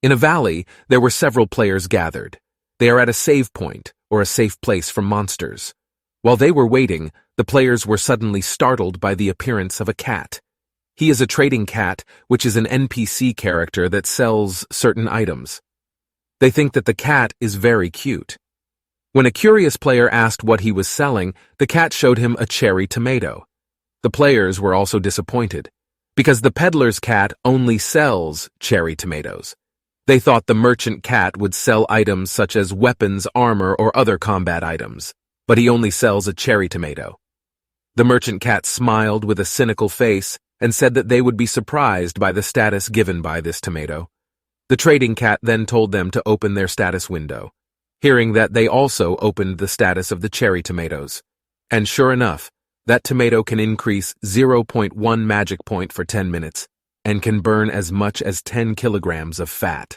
In a valley, there were several players gathered. They are at a save point, or a safe place from monsters. While they were waiting, the players were suddenly startled by the appearance of a cat. He is a trading cat, which is an NPC character that sells certain items. They think that the cat is very cute. When a curious player asked what he was selling, the cat showed him a cherry tomato. The players were also disappointed, because the peddler's cat only sells cherry tomatoes. They thought the merchant cat would sell items such as weapons, armor, or other combat items, but he only sells a cherry tomato. The merchant cat smiled with a cynical face and said that they would be surprised by the status given by this tomato. The trading cat then told them to open their status window, hearing that they also opened the status of the cherry tomatoes. And sure enough, that tomato can increase 0.1 magic point for 10 minutes and can burn as much as 10 kilograms of fat.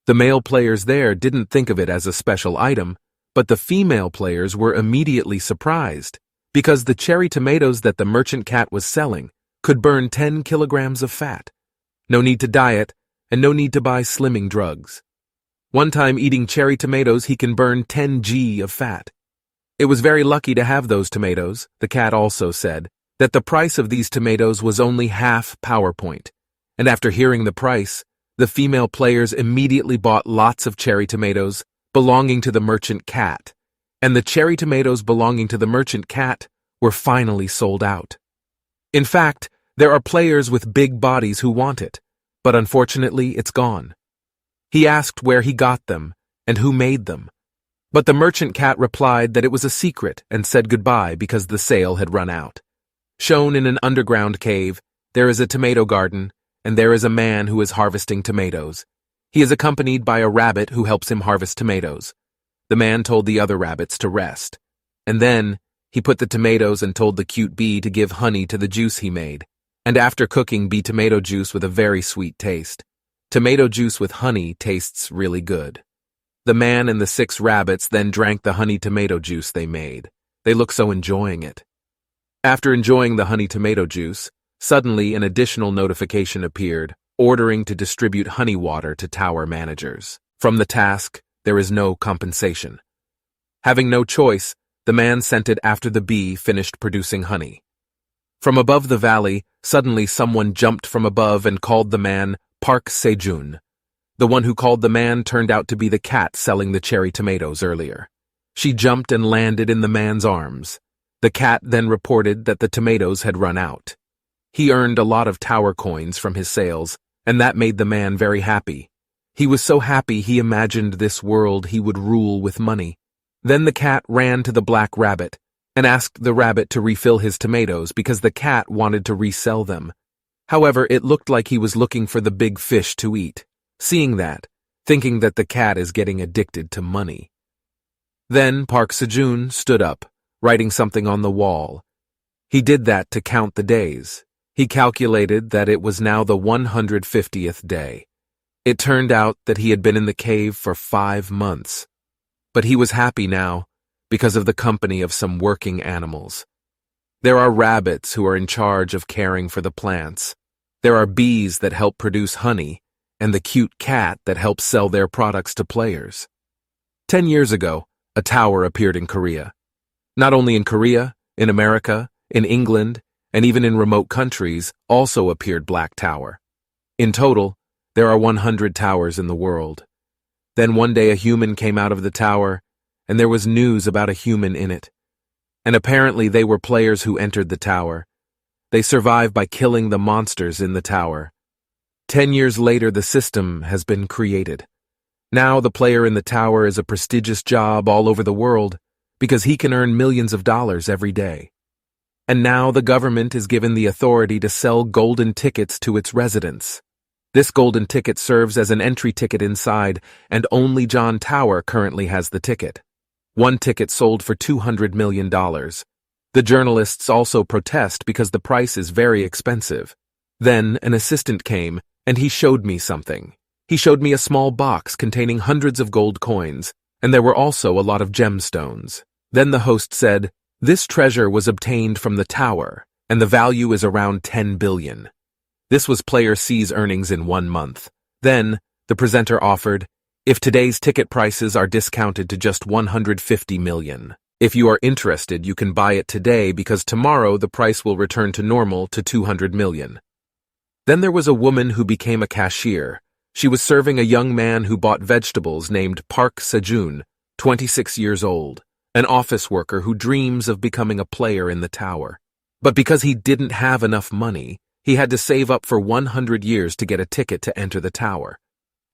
The male players there didn't think of it as a special item, but the female players were immediately surprised because the cherry tomatoes that the merchant cat was selling could burn 10 kilograms of fat. No need to diet, and no need to buy slimming drugs. One time eating cherry tomatoes, he can burn 10 g of fat. It was very lucky to have those tomatoes. The cat also said that the price of these tomatoes was only half PowerPoint, and after hearing the price, the female players immediately bought lots of cherry tomatoes belonging to the merchant cat, and the cherry tomatoes belonging to the merchant cat were finally sold out. In fact, there are players with big bodies who want it, but unfortunately it's gone. He asked where he got them and who made them, but the merchant cat replied that it was a secret and said goodbye because the sale had run out. Shown in an underground cave, there is a tomato garden, and there is a man who is harvesting tomatoes. He is accompanied by a rabbit who helps him harvest tomatoes. The man told the other rabbits to rest, and then he put the tomatoes and told the cute bee to give honey to the juice he made. And after cooking bee tomato juice with a very sweet taste. Tomato juice with honey tastes really good. The man and the 6 rabbits then drank the honey tomato juice they made. They looked so enjoying it. After enjoying the honey tomato juice, suddenly an additional notification appeared, ordering to distribute honey water to tower managers. From the task, there is no compensation. Having no choice, the man sent it after the bee finished producing honey. From above the valley, suddenly someone jumped from above and called the man Park Sejun. The one who called the man turned out to be the cat selling the cherry tomatoes earlier. She jumped and landed in the man's arms. The cat then reported that the tomatoes had run out. He earned a lot of tower coins from his sales, and that made the man very happy. He was so happy he imagined this world he would rule with money. Then the cat ran to the black rabbit and asked the rabbit to refill his tomatoes because the cat wanted to resell them. However, it looked like he was looking for the big fish to eat. Seeing that, thinking that the cat is getting addicted to money. Then Park Sejun stood up, writing something on the wall. He did that to count the days. He calculated that it was now the 150th day. It turned out that he had been in the cave for 5 months. But he was happy now, because of the company of some working animals. There are rabbits who are in charge of caring for the plants. There are bees that help produce honey, and the cute cat that helps sell their products to players. 10 years ago, a tower appeared in Korea. Not only in Korea, in America, in England, and even in remote countries also appeared Black Tower. In total, there are 100 towers in the world. Then one day a human came out of the tower, and there was news about a human in it. And apparently they were players who entered the tower. They survived by killing the monsters in the tower. 10 years later, the system has been created. Now the player in the tower is a prestigious job all over the world because he can earn millions of dollars every day. And now the government is given the authority to sell golden tickets to its residents. This golden ticket serves as an entry ticket inside, and only John Tower currently has the ticket. One ticket sold for $200 million. The journalists also protest because the price is very expensive. Then an assistant came, and he showed me something. He showed me a small box containing hundreds of gold coins, and there were also a lot of gemstones. Then the host said, "This treasure was obtained from the tower, and the value is around 10 billion. This was player C's earnings in 1 month. Then, The presenter offered, "If today's ticket prices are discounted to just 150 million. If you are interested, you can buy it today because tomorrow the price will return to normal to 200 million. Then there was a woman who became a cashier. She was serving a young man who bought vegetables named Park Sejun, 26 years old, an office worker who dreams of becoming a player in the tower. But because he didn't have enough money, he had to save up for 100 years to get a ticket to enter the tower.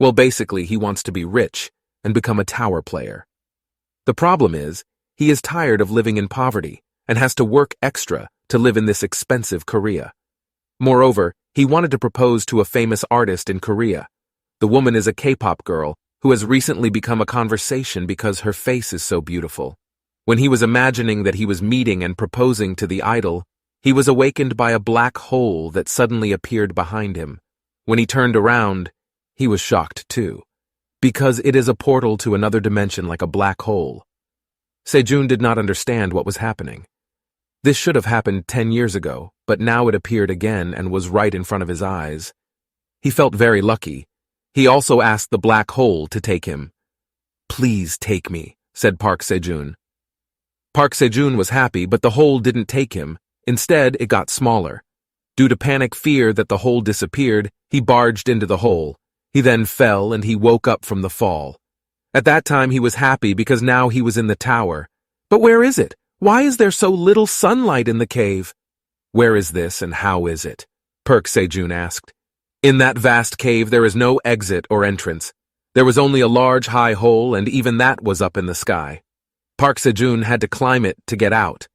Well, basically, he wants to be rich and become a tower player. The problem is, he is tired of living in poverty and has to work extra to live in this expensive Korea. Moreover, he wanted to propose to a famous artist in Korea. The woman is a K-pop girl who has recently become a conversation because her face is so beautiful. When he was imagining that he was meeting and proposing to the idol, he was awakened by a black hole that suddenly appeared behind him. When he turned around, he was shocked too, because it is a portal to another dimension like a black hole. Sejun did not understand what was happening. This should have happened 10 years ago, but now it appeared again and was right in front of his eyes. He felt very lucky. He also asked the black hole to take him. "Please take me," said Park Sejun. Park Sejun was happy, but the hole didn't take him. Instead, it got smaller. Due to panic fear that the hole disappeared, he barged into the hole. He then fell and he woke up from the fall. At that time he was happy because now he was in the tower. But where is it? Why is there so little sunlight in the cave? "Where is this and how is it?" Park Sejun asked. "In that vast cave there is no exit or entrance. There was only a large high hole and even that was up in the sky. Park Sejun had to climb it to get out.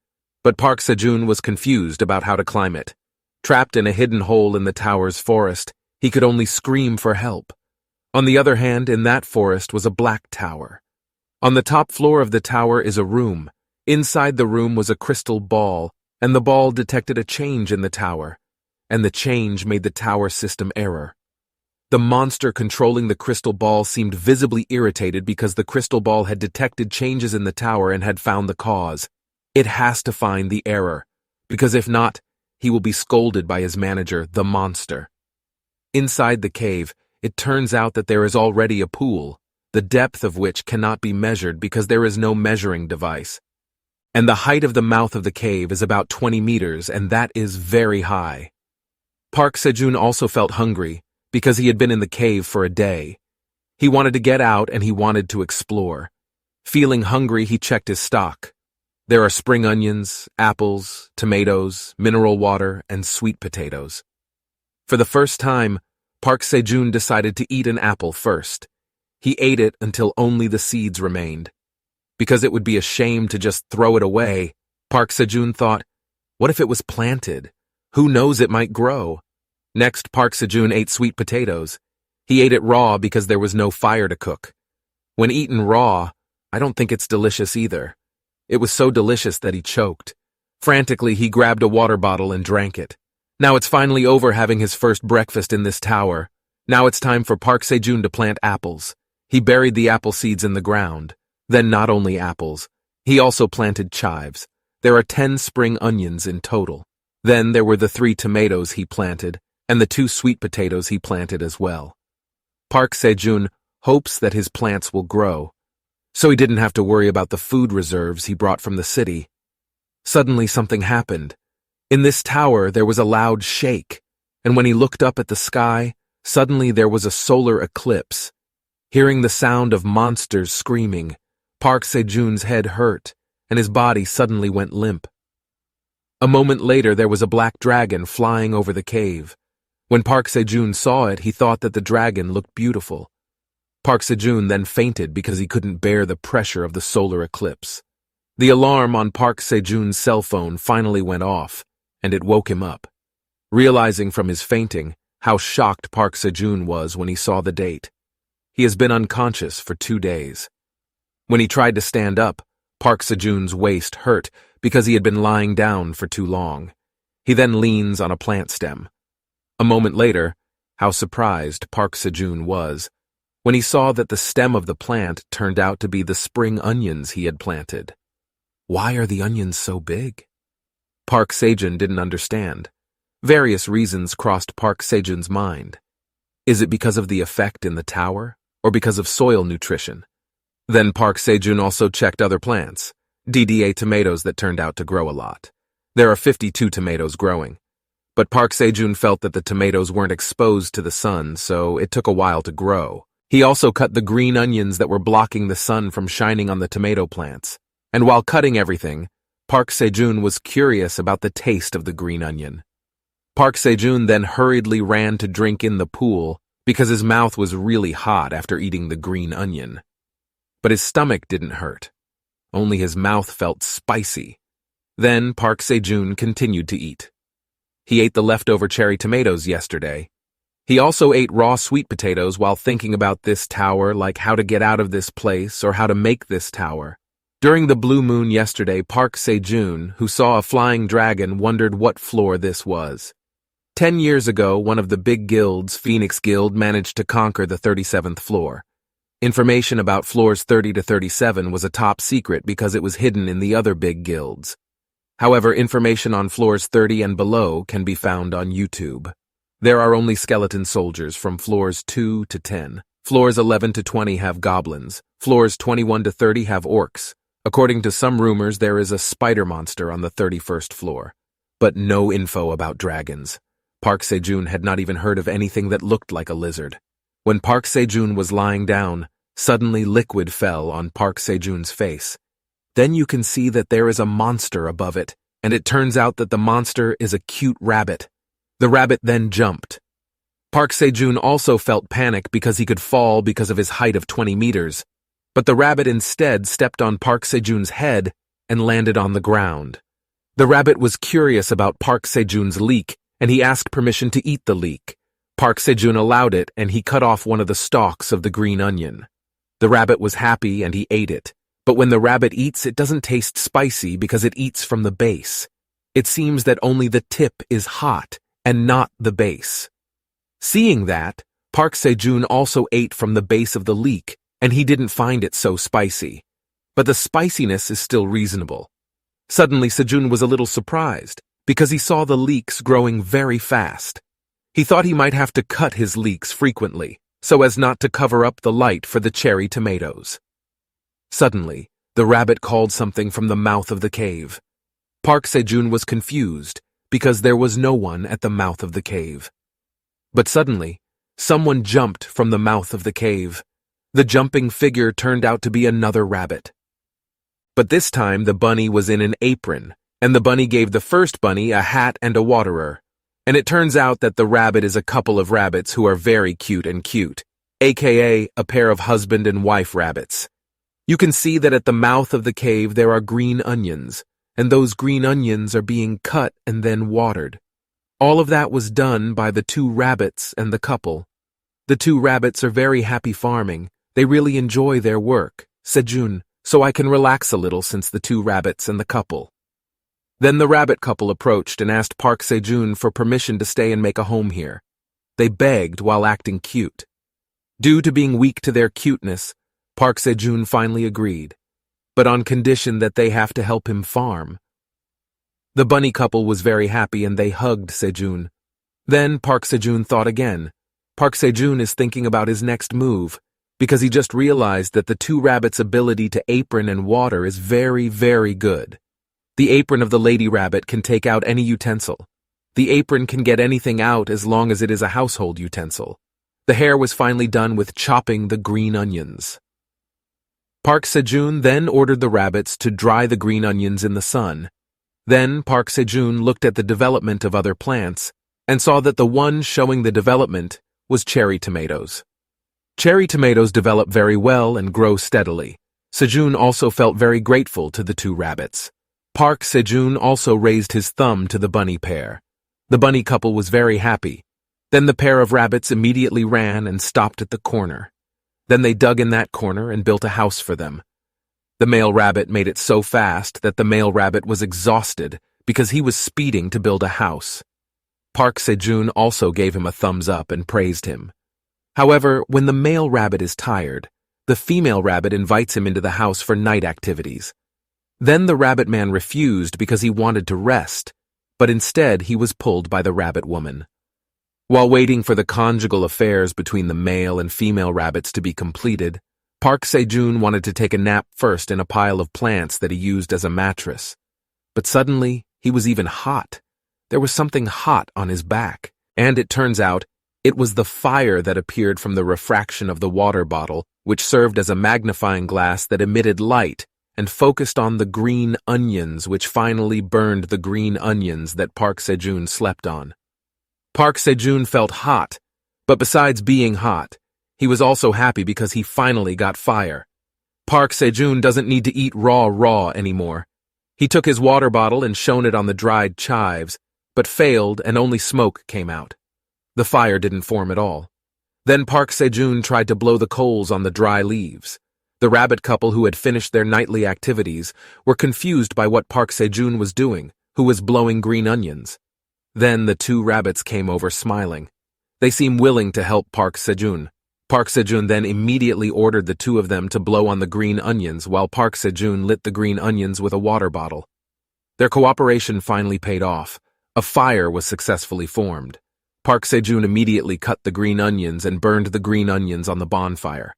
But Park Sejun was confused about how to climb it. Trapped in a hidden hole in the tower's forest, he could only scream for help. On the other hand, in that forest was a black tower. On the top floor of the tower is a room. Inside the room was a crystal ball, and the ball detected a change in the tower, and the change made the tower system error. The monster controlling the crystal ball seemed visibly irritated because the crystal ball had detected changes in the tower and had found the cause. It has to find the error, because if not, he will be scolded by his manager, the monster. Inside the cave, it turns out that there is already a pool, the depth of which cannot be measured because there is no measuring device. And the height of the mouth of the cave is about 20 meters, and that is very high. Park Sejun also felt hungry because he had been in the cave for a day. He wanted to get out and he wanted to explore. Feeling hungry, he checked his stock. There are spring onions, apples, tomatoes, mineral water, and sweet potatoes. For the first time, Park Sejun decided to eat an apple first. He ate it until only the seeds remained. Because it would be a shame to just throw it away, Park Sejun thought, what if it was planted? Who knows, it might grow. Next, Park Sejun ate sweet potatoes. He ate it raw because there was no fire to cook. When eaten raw, I don't think it's delicious either. It was so delicious that he choked. Frantically, he grabbed a water bottle and drank it. Now it's finally over having his first breakfast in this tower. Now it's time for Park Sejun to plant apples. He buried the apple seeds in the ground. Then not only apples, he also planted chives. There are 10 spring onions in total. Then there were the 3 tomatoes he planted, and the 2 sweet potatoes he planted as well. Park Sejun hopes that his plants will grow, so he didn't have to worry about the food reserves he brought from the city. Suddenly something happened. In this tower there was a loud shake, and when he looked up at the sky, suddenly there was a solar eclipse. Hearing the sound of monsters screaming, Park Sejun's head hurt, and his body suddenly went limp. A moment later there was a black dragon flying over the cave. When Park Sejun saw it, he thought that the dragon looked beautiful. Park Sejun then fainted because he couldn't bear the pressure of the solar eclipse. The alarm on Park Sejun's cell phone finally went off, and it woke him up. Realizing from his fainting how shocked Park Sejun was when he saw the date. He has been unconscious for 2 days. When he tried to stand up, Park Sejun's waist hurt because he had been lying down for too long. He then leans on a plant stem. A moment later, how surprised Park Sejun was when he saw that the stem of the plant turned out to be the spring onions he had planted. Why are the onions so big? Park Sejun didn't understand. Various reasons crossed Park Sejun's mind. Is it because of the effect in the tower, or because of soil nutrition? Then Park Sejun also checked other plants, DDA tomatoes that turned out to grow a lot. There are 52 tomatoes growing. But Park Sejun felt that the tomatoes weren't exposed to the sun, so it took a while to grow. He also cut the green onions that were blocking the sun from shining on the tomato plants. And while cutting everything, Park Sejun was curious about the taste of the green onion. Park Sejun then hurriedly ran to drink in the pool because his mouth was really hot after eating the green onion. But his stomach didn't hurt. Only his mouth felt spicy. Then Park Sejun continued to eat. He ate the leftover cherry tomatoes yesterday. He also ate raw sweet potatoes while thinking about this tower, like how to get out of this place or how to make this tower. During the blue moon yesterday, Park Sejun, who saw a flying dragon, wondered what floor this was. 10 years ago, one of the big guilds, Phoenix Guild, managed to conquer the 37th floor. Information about floors 30 to 37 was a top secret because it was hidden in the other big guilds. However, information on floors 30 and below can be found on YouTube. There are only skeleton soldiers from floors 2 to 10. Floors 11 to 20 have goblins. Floors 21 to 30 have orcs. According to some rumors, there is a spider monster on the 31st floor. But no info about dragons. Park Sejun had not even heard of anything that looked like a lizard. When Park Sejun was lying down, suddenly liquid fell on Park Sejun's face. Then you can see that there is a monster above it, and it turns out that the monster is a cute rabbit. The rabbit then jumped. Park Sejun also felt panic because he could fall because of his height of 20 meters, but the rabbit instead stepped on Park Sejun's head and landed on the ground. The rabbit was curious about Park Sejun's leek, and he asked permission to eat the leek. Park Sejun allowed it, and he cut off one of the stalks of the green onion. The rabbit was happy and he ate it. But when the rabbit eats, it doesn't taste spicy because it eats from the base. It seems that only the tip is hot and not the base. Seeing that, Park Sejun also ate from the base of the leek, and he didn't find it so spicy. But the spiciness is still reasonable. Suddenly, Sejun was a little surprised because he saw the leeks growing very fast. He thought he might have to cut his leeks frequently so as not to cover up the light for the cherry tomatoes. Suddenly, the rabbit called something from the mouth of the cave. Park Sejun was confused because there was no one at the mouth of the cave. But suddenly, someone jumped from the mouth of the cave. The jumping figure turned out to be another rabbit. But this time the bunny was in an apron, and the bunny gave the first bunny a hat and a waterer. And it turns out that the rabbit is a couple of rabbits who are very cute, aka a pair of husband and wife rabbits. You can see that at the mouth of the cave there are green onions, and those green onions are being cut and then watered. All of that was done by the two rabbits and the couple. The two rabbits are very happy farming. They really enjoy their work, Sejun, so I can relax a little since the two rabbits and the couple. Then the rabbit couple approached and asked Park Sejun for permission to stay and make a home here. They begged while acting cute. Due to being weak to their cuteness, Park Sejun finally agreed, but on condition that they have to help him farm. The bunny couple was very happy and they hugged Sejun. Then Park Sejun thought again. Park Sejun is thinking about his next move, because he just realized that the two rabbits' ability to apron and water is very, very good. The apron of the lady rabbit can take out any utensil. The apron can get anything out as long as it is a household utensil. The hair was finally done with chopping the green onions. Park Sejun then ordered the rabbits to dry the green onions in the sun. Then Park Sejun looked at the development of other plants and saw that the one showing the development was cherry tomatoes. Cherry tomatoes develop very well and grow steadily. Sejun also felt very grateful to the two rabbits. Park Sejun also raised his thumb to the bunny pair. The bunny couple was very happy. Then the pair of rabbits immediately ran and stopped at the corner. Then they dug in that corner and built a house for them. The male rabbit made it so fast that the male rabbit was exhausted because he was speeding to build a house. Park Sejun also gave him a thumbs up and praised him. However, when the male rabbit is tired, the female rabbit invites him into the house for night activities. Then the rabbit man refused because he wanted to rest, but instead he was pulled by the rabbit woman. While waiting for the conjugal affairs between the male and female rabbits to be completed, Park Sejun wanted to take a nap first in a pile of plants that he used as a mattress. But suddenly, he was even hot. There was something hot on his back, and it turns out, it was the fire that appeared from the refraction of the water bottle, which served as a magnifying glass that emitted light and focused on the green onions, which finally burned the green onions that Park Sejun slept on. Park Sejun felt hot, but besides being hot, he was also happy because he finally got fire. Park Sejun doesn't need to eat raw anymore. He took his water bottle and shone it on the dried chives, but failed and only smoke came out. The fire didn't form at all. Then Park Sejun tried to blow the coals on the dry leaves. The rabbit couple who had finished their nightly activities were confused by what Park Sejun was doing, who was blowing green onions. Then the two rabbits came over smiling. They seemed willing to help Park Sejun. Park Sejun then immediately ordered the two of them to blow on the green onions while Park Sejun lit the green onions with a water bottle. Their cooperation finally paid off. A fire was successfully formed. Park Sejun immediately cut the green onions and burned the green onions on the bonfire.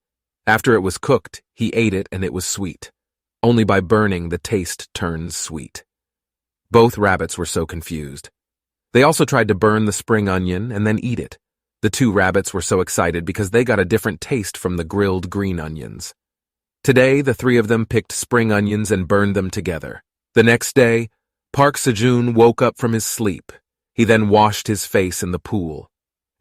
After it was cooked, he ate it and it was sweet. Only by burning the taste turns sweet. Both rabbits were so confused. They also tried to burn the spring onion and then eat it. The two rabbits were so excited because they got a different taste from the grilled green onions. Today, the three of them picked spring onions and burned them together. The next day, Park Sejun woke up from his sleep. He then washed his face in the pool.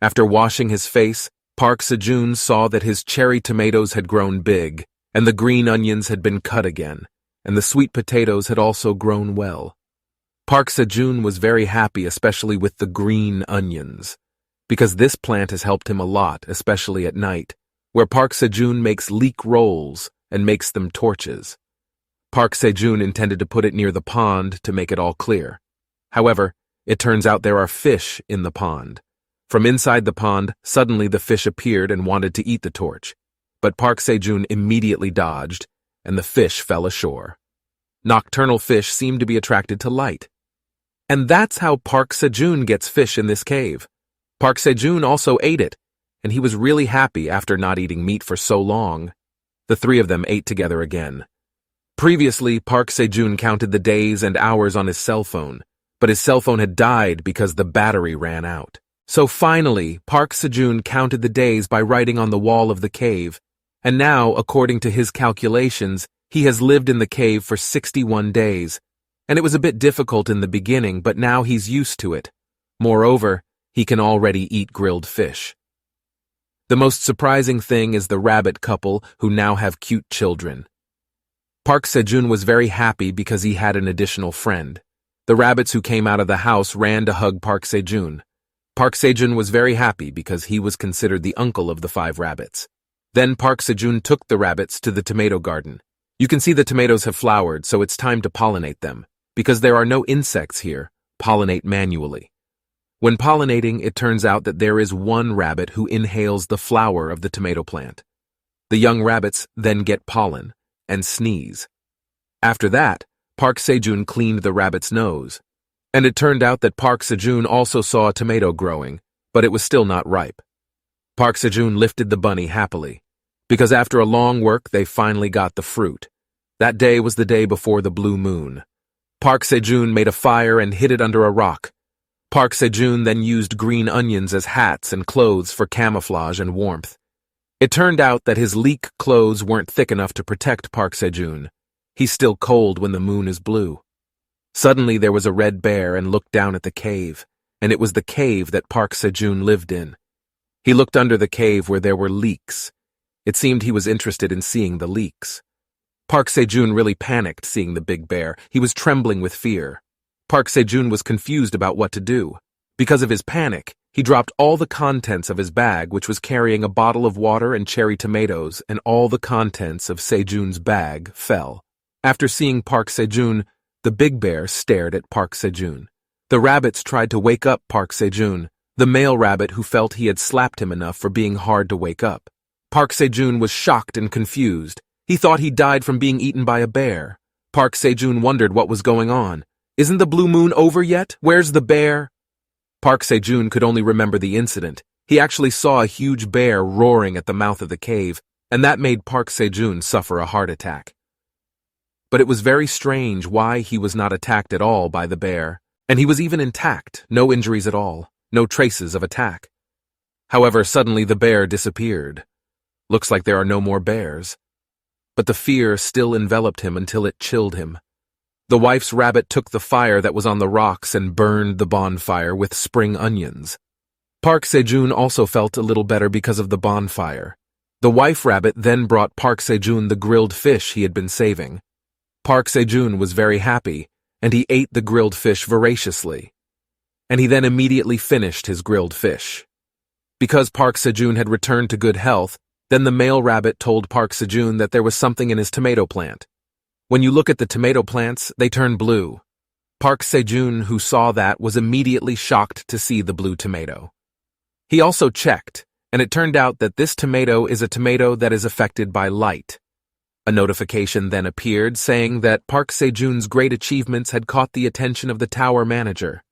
After washing his face, Park Sejun saw that his cherry tomatoes had grown big, and the green onions had been cut again, and the sweet potatoes had also grown well. Park Sejun was very happy, especially with the green onions, because this plant has helped him a lot, especially at night, where Park Sejun makes leek rolls and makes them torches. Park Sejun intended to put it near the pond to make it all clear. However, it turns out there are fish in the pond. From inside the pond, suddenly the fish appeared and wanted to eat the torch. But Park Sejun immediately dodged, and the fish fell ashore. Nocturnal fish seem to be attracted to light. And that's how Park Sejun gets fish in this cave. Park Sejun also ate it, and he was really happy after not eating meat for so long. The three of them ate together again. Previously, Park Sejun counted the days and hours on his cell phone, but his cell phone had died because the battery ran out. So finally, Park Sejun counted the days by writing on the wall of the cave, and now, according to his calculations, he has lived in the cave for 61 days, and it was a bit difficult in the beginning, but now he's used to it. Moreover, he can already eat grilled fish. The most surprising thing is the rabbit couple who now have cute children. Park Sejun was very happy because he had an additional friend. The rabbits who came out of the house ran to hug Park Sejun. Park Sejun was very happy because he was considered the uncle of the 5 rabbits. Then Park Sejun took the rabbits to the tomato garden. You can see the tomatoes have flowered, so it's time to pollinate them. Because there are no insects here, pollinate manually. When pollinating, it turns out that there is one rabbit who inhales the flower of the tomato plant. The young rabbits then get pollen and sneeze. After that, Park Sejun cleaned the rabbit's nose. And it turned out that Park Sejun also saw a tomato growing, but it was still not ripe. Park Sejun lifted the bunny happily, because after a long work they finally got the fruit. That day was the day before the blue moon. Park Sejun made a fire and hid it under a rock. Park Sejun then used green onions as hats and clothes for camouflage and warmth. It turned out that his leek clothes weren't thick enough to protect Park Sejun. He's still cold when the moon is blue. Suddenly there was a red bear and looked down at the cave, and it was the cave that Park Sejun lived in. He looked under the cave where there were leeks. It seemed he was interested in seeing the leeks. Park Sejun really panicked seeing the big bear. He was trembling with fear. Park Sejun was confused about what to do. Because of his panic, he dropped all the contents of his bag, which was carrying a bottle of water and cherry tomatoes, and all the contents of Sejun's bag fell. After seeing Park Sejun, the big bear stared at Park Sejun. The rabbits tried to wake up Park Sejun, the male rabbit who felt he had slapped him enough for being hard to wake up. Park Sejun was shocked and confused. He thought he died from being eaten by a bear. Park Sejun wondered what was going on. Isn't the blue moon over yet? Where's the bear? Park Sejun could only remember the incident. He actually saw a huge bear roaring at the mouth of the cave, and that made Park Sejun suffer a heart attack. But it was very strange why he was not attacked at all by the bear, and he was even intact, no injuries at all, no traces of attack. However, suddenly the bear disappeared. Looks like there are no more bears. But the fear still enveloped him until it chilled him. The wife's rabbit took the fire that was on the rocks and burned the bonfire with spring onions. Park Sejun also felt a little better because of the bonfire. The wife rabbit then brought Park Sejun the grilled fish he had been saving. Park Sejun was very happy, and he ate the grilled fish voraciously. And he then immediately finished his grilled fish. Because Park Sejun had returned to good health, then the male rabbit told Park Sejun that there was something in his tomato plant. When you look at the tomato plants, they turn blue. Park Sejun, who saw that, was immediately shocked to see the blue tomato. He also checked, and it turned out that this tomato is a tomato that is affected by light. A notification then appeared saying that Park Sejun's great achievements had caught the attention of the tower manager.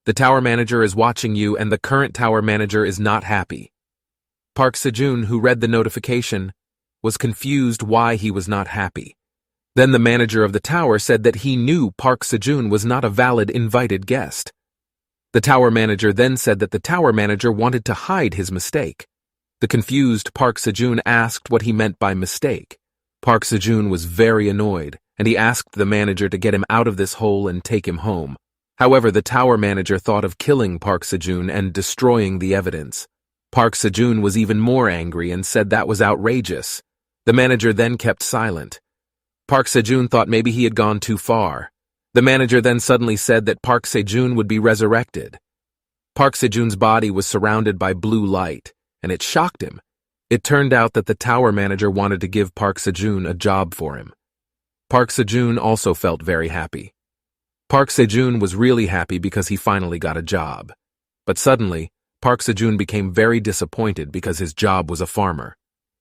The tower manager is watching you, and the current tower manager is not happy. Park Sejun, who read the notification, was confused why he was not happy. Then the manager of the tower said that he knew Park Sejun was not a valid invited guest. The tower manager then said that the tower manager wanted to hide his mistake. The confused Park Sejun asked what he meant by mistake. Park Sejun was very annoyed, and he asked the manager to get him out of this hole and take him home. However, the tower manager thought of killing Park Sejun and destroying the evidence. Park Sejun was even more angry and said that was outrageous. The manager then kept silent. Park Sejun thought maybe he had gone too far. The manager then suddenly said that Park Sejun would be resurrected. Park Sejun's body was surrounded by blue light, and it shocked him. It turned out that the tower manager wanted to give Park Sejun a job for him. Park Sejun also felt very happy. Park Sejun was really happy because he finally got a job. But suddenly, Park Sejun became very disappointed because his job was a farmer.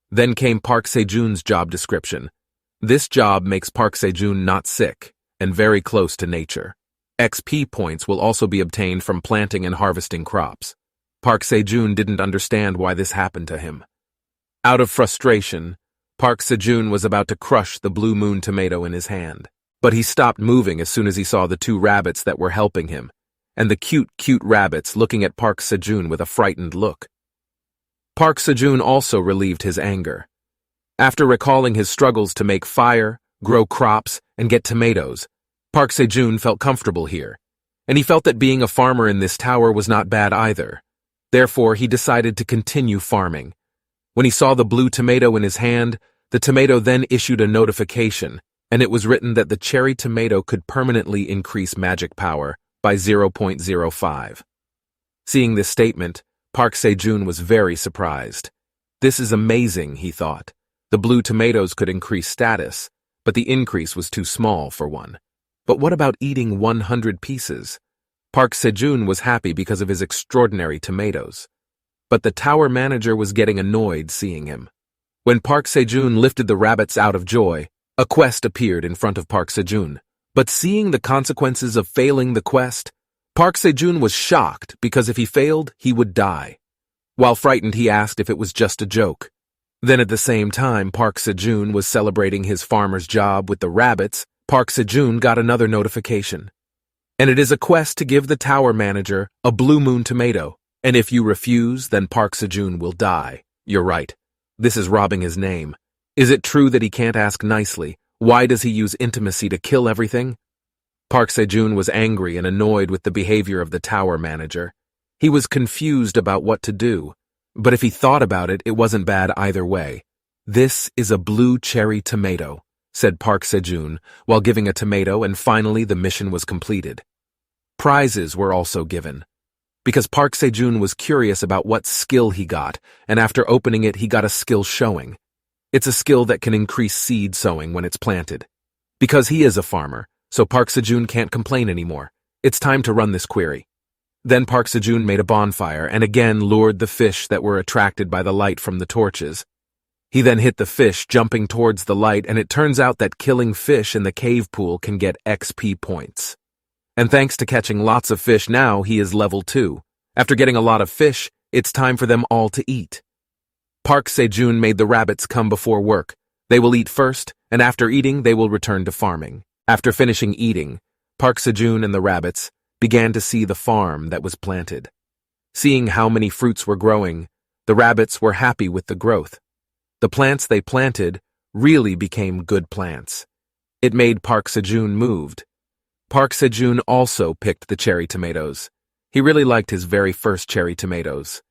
Then came Park Sejun's job description. This job makes Park Sejun not sick and very close to nature. XP points will also be obtained from planting and harvesting crops. Park Sejun didn't understand why this happened to him. Out of frustration, Park Sejun was about to crush the blue moon tomato in his hand. But he stopped moving as soon as he saw the two rabbits that were helping him, and the cute rabbits looking at Park Sejun with a frightened look. Park Sejun also relieved his anger. After recalling his struggles to make fire, grow crops, and get tomatoes, Park Sejun felt comfortable here, and he felt that being a farmer in this tower was not bad either. Therefore, he decided to continue farming. When he saw the blue tomato in his hand, the tomato then issued a notification, and it was written that the cherry tomato could permanently increase magic power by 0.05. Seeing this statement, Park Sejun was very surprised. This is amazing, he thought. The blue tomatoes could increase status, but the increase was too small for one. But what about eating 100 pieces? Park Sejun was happy because of his extraordinary tomatoes. But the tower manager was getting annoyed seeing him. When Park Sejun lifted the rabbits out of joy, a quest appeared in front of Park Sejun. But seeing the consequences of failing the quest, Park Sejun was shocked because if he failed, he would die. While frightened, he asked if it was just a joke. Then at the same time Park Sejun was celebrating his farmer's job with the rabbits, Park Sejun got another notification. And it is a quest to give the tower manager a blue moon tomato, and if you refuse, then Park Sejun will die. You're right. This is robbing his name. Is it true that he can't ask nicely? Why does he use intimacy to kill everything? Park Sejun was angry and annoyed with the behavior of the tower manager. He was confused about what to do, but if he thought about it, it wasn't bad either way. This is a blue cherry tomato, said Park Sejun, while giving a tomato, and finally the mission was completed. Prizes were also given. Because Park Sejun was curious about what skill he got, and after opening it he got a skill showing. It's a skill that can increase seed sowing when it's planted. Because he is a farmer, so Park Sejun can't complain anymore. It's time to run this query. Then Park Sejun made a bonfire and again lured the fish that were attracted by the light from the torches. He then hit the fish, jumping towards the light, and it turns out that killing fish in the cave pool can get XP points. And thanks to catching lots of fish now, he is level 2. After getting a lot of fish, it's time for them all to eat. Park Sejun made the rabbits come before work. They will eat first, and after eating, they will return to farming. After finishing eating, Park Sejun and the rabbits began to see the farm that was planted. Seeing how many fruits were growing, the rabbits were happy with the growth. The plants they planted really became good plants. It made Park Sejun moved. Park Sejun also picked the cherry tomatoes. He really liked his very first cherry tomatoes.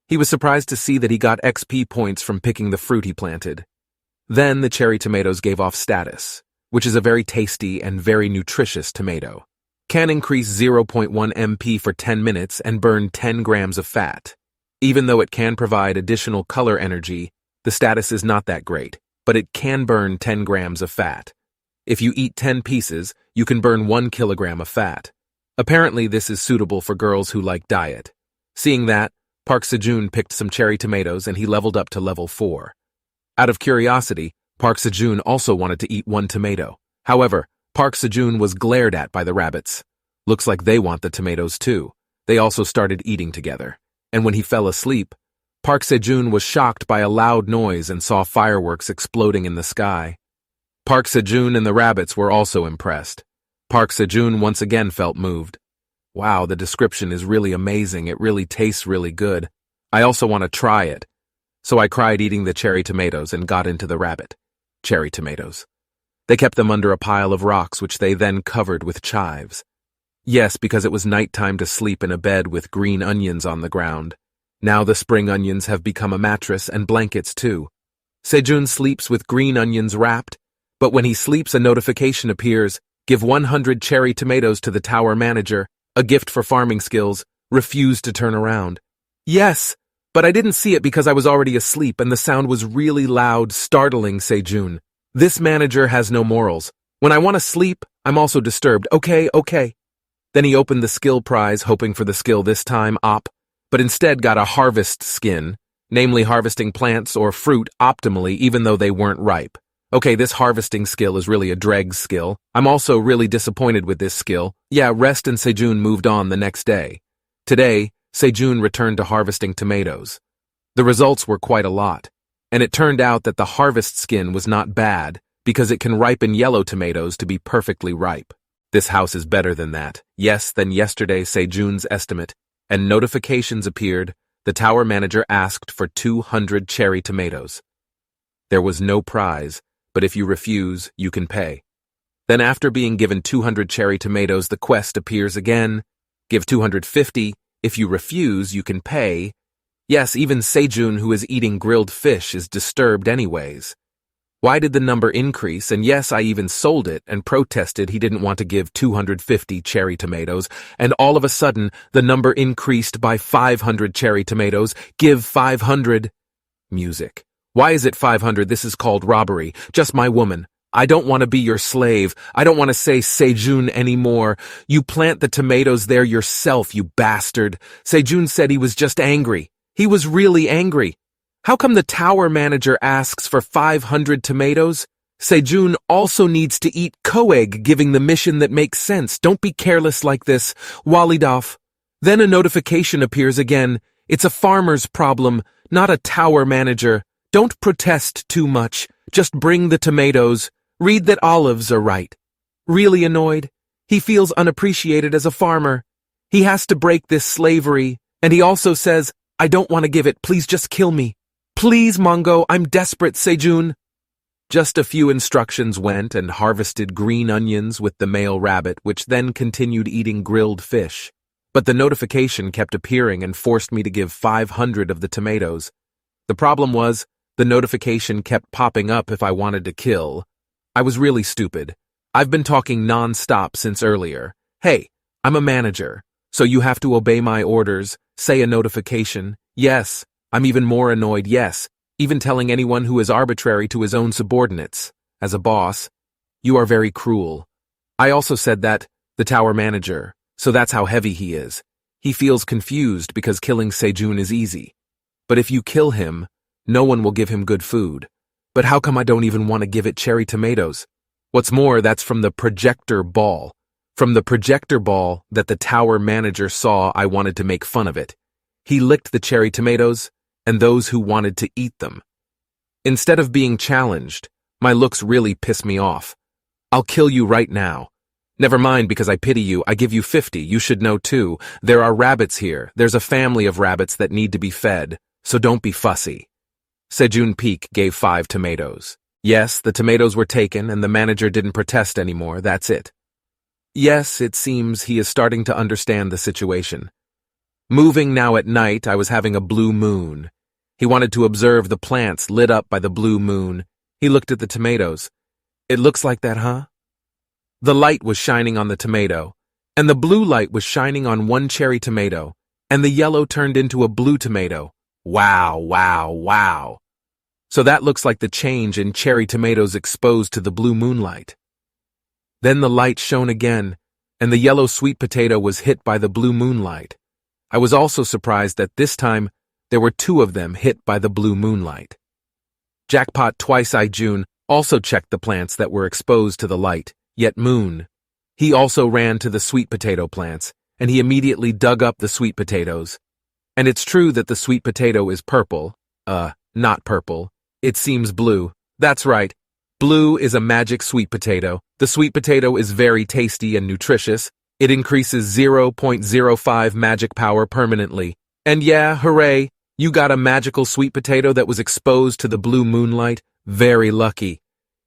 He was surprised to see that he got XP points from picking the fruit he planted. Then the cherry tomatoes gave off status, which is a very tasty and very nutritious tomato. Can increase 0.1 MP for 10 minutes and burn 10 grams of fat. Even though it can provide additional color energy, the status is not that great, but it can burn 10 grams of fat. If you eat 10 pieces, you can burn 1 kilogram of fat. Apparently, this is suitable for girls who like diet. Seeing that, Park Sejun picked some cherry tomatoes and he leveled up to level 4. Out of curiosity, Park Sejun also wanted to eat 1 tomato. However, Park Sejun was glared at by the rabbits. Looks like they want the tomatoes too. They also started eating together. And when he fell asleep, Park Sejun was shocked by a loud noise and saw fireworks exploding in the sky. Park Sejun and the rabbits were also impressed. Park Sejun once again felt moved. Wow, the description is really amazing. It really tastes really good. I also want to try it. So I cried eating the cherry tomatoes and got into the rabbit. Cherry tomatoes. They kept them under a pile of rocks which they then covered with chives. Yes, because it was nighttime to sleep in a bed with green onions on the ground. Now the spring onions have become a mattress and blankets too. Sejun sleeps with green onions wrapped, but when he sleeps a notification appears, give 100 cherry tomatoes to the tower manager, a gift for farming skills, refuse to turn around. Yes, but I didn't see it because I was already asleep and the sound was really loud, startling Sejun. This manager has no morals. When I want to sleep, I'm also disturbed. Okay. Then he opened the skill prize, hoping for the skill this time, op, but instead got a harvest skin, namely harvesting plants or fruit optimally even though they weren't ripe. Okay, this harvesting skill is really a dregs skill. I'm also really disappointed with this skill. Yeah, Rest and Sejun moved on the next day. Today, Sejun returned to harvesting tomatoes. The results were quite a lot, and it turned out that the harvest skin was not bad because it can ripen yellow tomatoes to be perfectly ripe. This house is better than that. Yes, than yesterday Sejun's estimate, and notifications appeared. The tower manager asked for 200 cherry tomatoes. There was no prize, but if you refuse, you can pay. Then after being given 200 cherry tomatoes, the quest appears again. Give 250. If you refuse, you can pay. Yes, even Sejun, who is eating grilled fish, is disturbed anyways. Why did the number increase? And yes, I even sold it and protested he didn't want to give 250 cherry tomatoes, and all of a sudden, the number increased by 500 cherry tomatoes. Give 500. Music. Why is it 500? This is called robbery. Just my woman. I don't want to be your slave. I don't want to say Sejun anymore. You plant the tomatoes there yourself, you bastard. Sejun said he was just angry. He was really angry. How come the tower manager asks for 500 tomatoes? Sejun also needs to eat coeg, giving the mission that makes sense. Don't be careless like this. Walidoff. Then a notification appears again. It's a farmer's problem, not a tower manager. Don't protest too much. Just bring the tomatoes. Read that olives are right. Really annoyed. He feels unappreciated as a farmer. He has to break this slavery. And he also says, I don't want to give it. Please just kill me. Please, Mongo, I'm desperate, Sejun. Just a few instructions went and harvested green onions with the male rabbit, which then continued eating grilled fish. But the notification kept appearing and forced me to give 500 of the tomatoes. The problem was, the notification kept popping up if I wanted to kill. I was really stupid. I've been talking non-stop since earlier. Hey, I'm a manager, so you have to obey my orders, say a notification. Yes, I'm even more annoyed, yes, even telling anyone who is arbitrary to his own subordinates. As a boss, you are very cruel. I also said that, the tower manager, so that's how heavy he is. He feels confused because killing Sejun is easy. But if you kill him, no one will give him good food. But how come I don't even want to give it cherry tomatoes? What's more, that's from the projector ball. From the projector ball that the tower manager saw, I wanted to make fun of it. He licked the cherry tomatoes and those who wanted to eat them. Instead of being challenged, my looks really piss me off. I'll kill you right now. Never mind, because I pity you, I give you 50. You should know too. There are rabbits here. There's a family of rabbits that need to be fed, so don't be fussy. Sejun Peak gave 5 tomatoes. Yes, the tomatoes were taken and the manager didn't protest anymore, that's it. Yes, it seems he is starting to understand the situation. Moving now at night, I was having a blue moon. He wanted to observe the plants lit up by the blue moon. He looked at the tomatoes. It looks like that, huh? The light was shining on the tomato, and the blue light was shining on one cherry tomato, and the yellow turned into a blue tomato. Wow, wow, wow. So that looks like the change in cherry tomatoes exposed to the blue moonlight. Then the light shone again, and the yellow sweet potato was hit by the blue moonlight. I was also surprised that this time there were 2 of them hit by the blue moonlight. Jackpot Twice-Eye June also checked the plants that were exposed to the light, yet Moon. He also ran to the sweet potato plants, and he immediately dug up the sweet potatoes. And it's true that the sweet potato is purple. Not purple. It seems blue. That's right. Blue is a magic sweet potato. The sweet potato is very tasty and nutritious. It increases 0.05 magic power permanently. And yeah, hooray, you got a magical sweet potato that was exposed to the blue moonlight. Very lucky.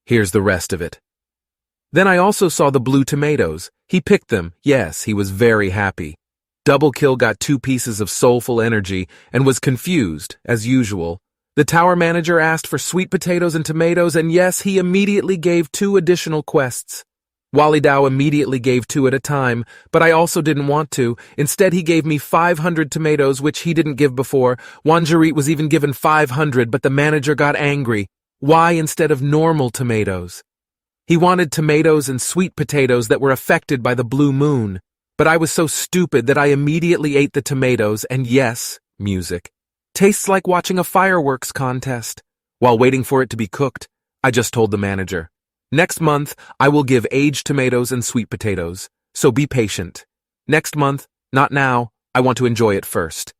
Here's the rest of it. Then I also saw the blue tomatoes. He picked them. Yes, he was very happy. Double Kill got 2 pieces of soulful energy and was confused, as usual. The tower manager asked for sweet potatoes and tomatoes, and yes, he immediately gave 2 additional quests. Wally Dao immediately gave 2 at a time, but I also didn't want to. Instead, he gave me 500 tomatoes, which he didn't give before. Wanjarit was even given 500, but the manager got angry. Why instead of normal tomatoes? He wanted tomatoes and sweet potatoes that were affected by the blue moon. But I was so stupid that I immediately ate the tomatoes, and yes, music. Tastes like watching a fireworks contest. While waiting for it to be cooked, I just told the manager, next month, I will give aged tomatoes and sweet potatoes, so be patient. Next month, not now, I want to enjoy it first.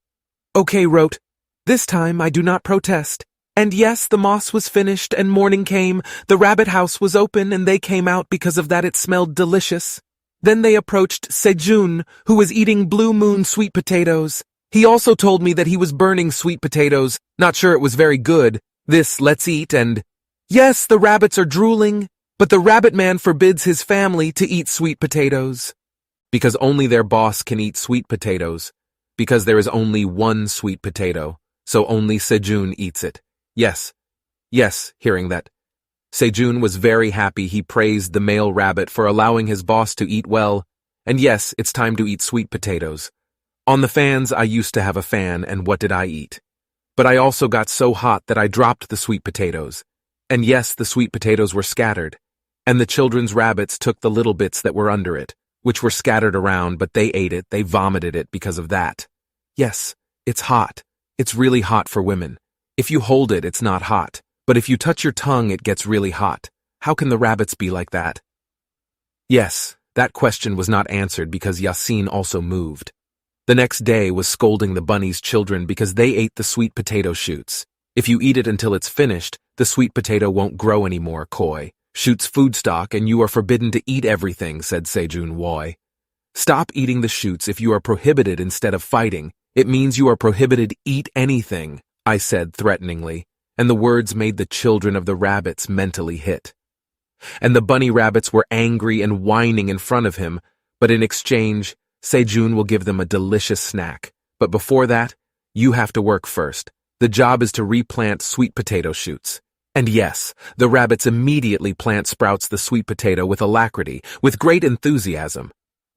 Okay, wrote. This time I do not protest. And yes, the moss was finished and morning came, the rabbit house was open and they came out because of that it smelled delicious. Then they approached Sejun, who was eating blue moon sweet potatoes. He also told me that he was burning sweet potatoes, not sure it was very good. This, let's eat, and yes, the rabbits are drooling, but the rabbit man forbids his family to eat sweet potatoes. Because only their boss can eat sweet potatoes. Because there is only one sweet potato, so only Sejun eats it. Yes, hearing that. Sejun was very happy. He praised the male rabbit for allowing his boss to eat well. And yes, it's time to eat sweet potatoes. On the fans, I used to have a fan, and what did I eat? But I also got so hot that I dropped the sweet potatoes. And yes, the sweet potatoes were scattered. And the children's rabbits took the little bits that were under it, which were scattered around, but they ate it, they vomited it because of that. Yes, it's hot. It's really hot for women. If you hold it, it's not hot. But if you touch your tongue, it gets really hot. How can the rabbits be like that? Yes, that question was not answered because Yasin also moved. The next day was scolding the bunny's children because they ate the sweet potato shoots. If you eat it until it's finished, the sweet potato won't grow anymore, Koi. Shoots food stock and you are forbidden to eat everything, said Sejun Woi. Stop eating the shoots if you are prohibited instead of fighting. It means you are prohibited eat anything, I said threateningly, and the words made the children of the rabbits mentally hit. And the bunny rabbits were angry and whining in front of him, but in exchange, Sejun will give them a delicious snack. But before that, you have to work first. The job is to replant sweet potato shoots. And yes, the rabbits immediately plant sprouts the sweet potato with alacrity, with great enthusiasm.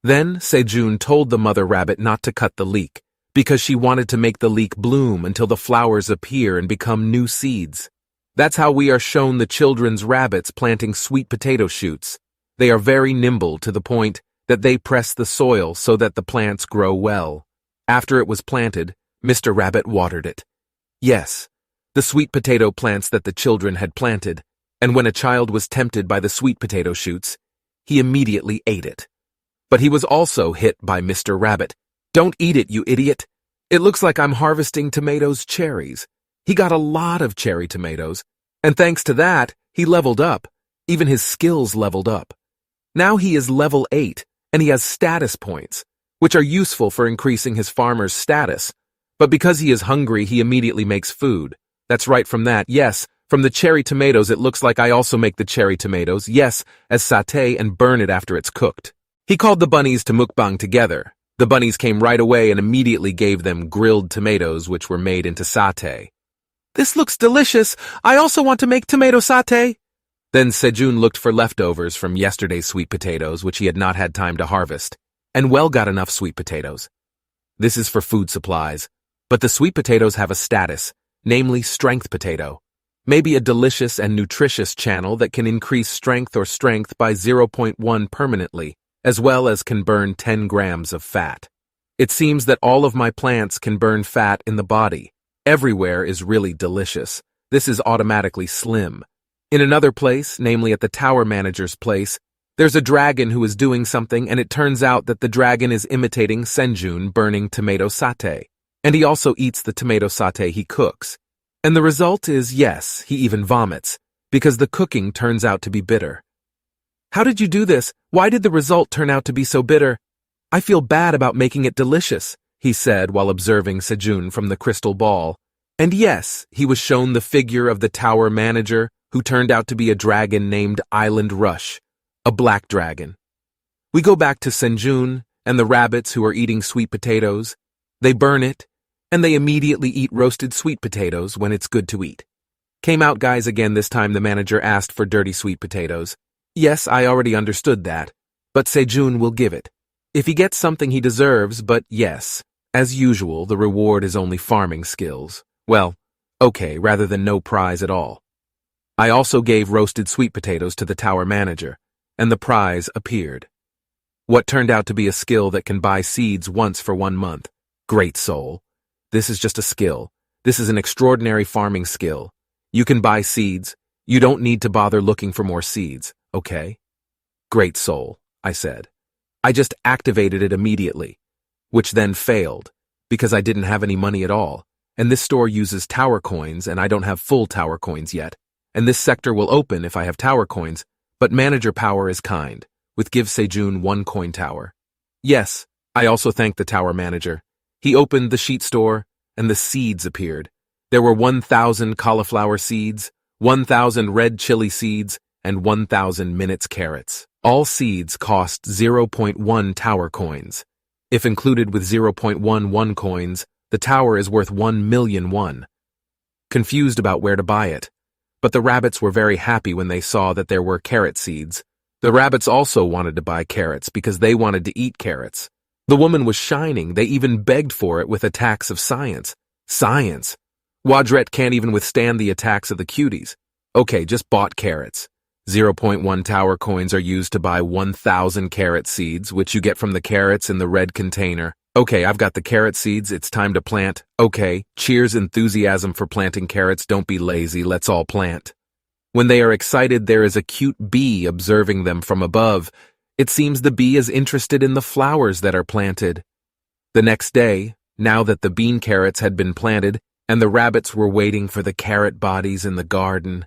Then Sejun told the mother rabbit not to cut the leek, because she wanted to make the leek bloom until the flowers appear and become new seeds. That's how we are shown the children's rabbits planting sweet potato shoots. They are very nimble to the point that they press the soil so that the plants grow well. After it was planted, Mr. Rabbit watered it. Yes, the sweet potato plants that the children had planted, and when a child was tempted by the sweet potato shoots, he immediately ate it. But he was also hit by Mr. Rabbit. "Don't eat it, you idiot. It looks like I'm harvesting tomatoes cherries." He got a lot of cherry tomatoes, and thanks to that, he leveled up. Even his skills leveled up. Now he is level 8, and he has status points, which are useful for increasing his farmer's status. But because he is hungry, he immediately makes food. That's right, from that, yes, from the cherry tomatoes it looks like I also make the cherry tomatoes, yes, as satay and burn it after it's cooked. He called the bunnies to mukbang together. The bunnies came right away and immediately gave them grilled tomatoes which were made into satay. "This looks delicious. I also want to make tomato satay." Then Sejun looked for leftovers from yesterday's sweet potatoes which he had not had time to harvest, and well got enough sweet potatoes. This is for food supplies, but the sweet potatoes have a status, namely strength potato. Maybe a delicious and nutritious channel that can increase strength by 0.1 permanently, as well as can burn 10 grams of fat. It seems that all of my plants can burn fat in the body. Everywhere is really delicious. This is automatically slim. In another place, namely at the tower manager's place, there's a dragon who is doing something, and it turns out that the dragon is imitating Sejun burning tomato satay. And he also eats the tomato satay he cooks. And the result is, yes, he even vomits, because the cooking turns out to be bitter. "How did you do this? Why did the result turn out to be so bitter?" "I feel bad about making it delicious," he said while observing Sejun from the crystal ball. And yes, he was shown the figure of the tower manager, who turned out to be a dragon named Island Rush, a black dragon. We go back to Sejun and the rabbits who are eating sweet potatoes. They burn it, and they immediately eat roasted sweet potatoes when it's good to eat. "Came out, guys, again. This time the manager asked for dirty sweet potatoes. Yes, I already understood that, but Sejun will give it. If he gets something he deserves, but yes, as usual, the reward is only farming skills. Well, okay, rather than no prize at all. I also gave roasted sweet potatoes to the tower manager, and the prize appeared. What turned out to be a skill that can buy seeds once for 1 month. Great soul. This is just a skill. This is an extraordinary farming skill. You can buy seeds. You don't need to bother looking for more seeds, okay? Great soul, I said. I just activated it immediately, which then failed, because I didn't have any money at all, and this store uses tower coins, and I don't have full tower coins yet, and this sector will open if I have tower coins, but manager power is kind, with give Sejun 1 coin tower. Yes, I also thanked the tower manager. He opened the sheet store, and the seeds appeared. There were 1,000 cauliflower seeds, 1,000 red chili seeds, and 1,000 minutes carrots. All seeds cost 0.1 tower coins. If included with 0.11 coins, the tower is worth 1,000,000 won. Confused about where to buy it. But the rabbits were very happy when they saw that there were carrot seeds. The rabbits also wanted to buy carrots because they wanted to eat carrots. The woman was shining. They even begged for it with attacks of science. Science. Wadret can't even withstand the attacks of the cuties. Okay, just bought carrots. 0.1 tower coins are used to buy 1,000 carrot seeds, which you get from the carrots in the red container. Okay, I've got the carrot seeds. It's time to plant. Okay, cheers enthusiasm for planting carrots. Don't be lazy. Let's all plant. When they are excited, there is a cute bee observing them from above. It seems the bee is interested in the flowers that are planted. The next day, now that the bean carrots had been planted, and the rabbits were waiting for the carrot bodies in the garden,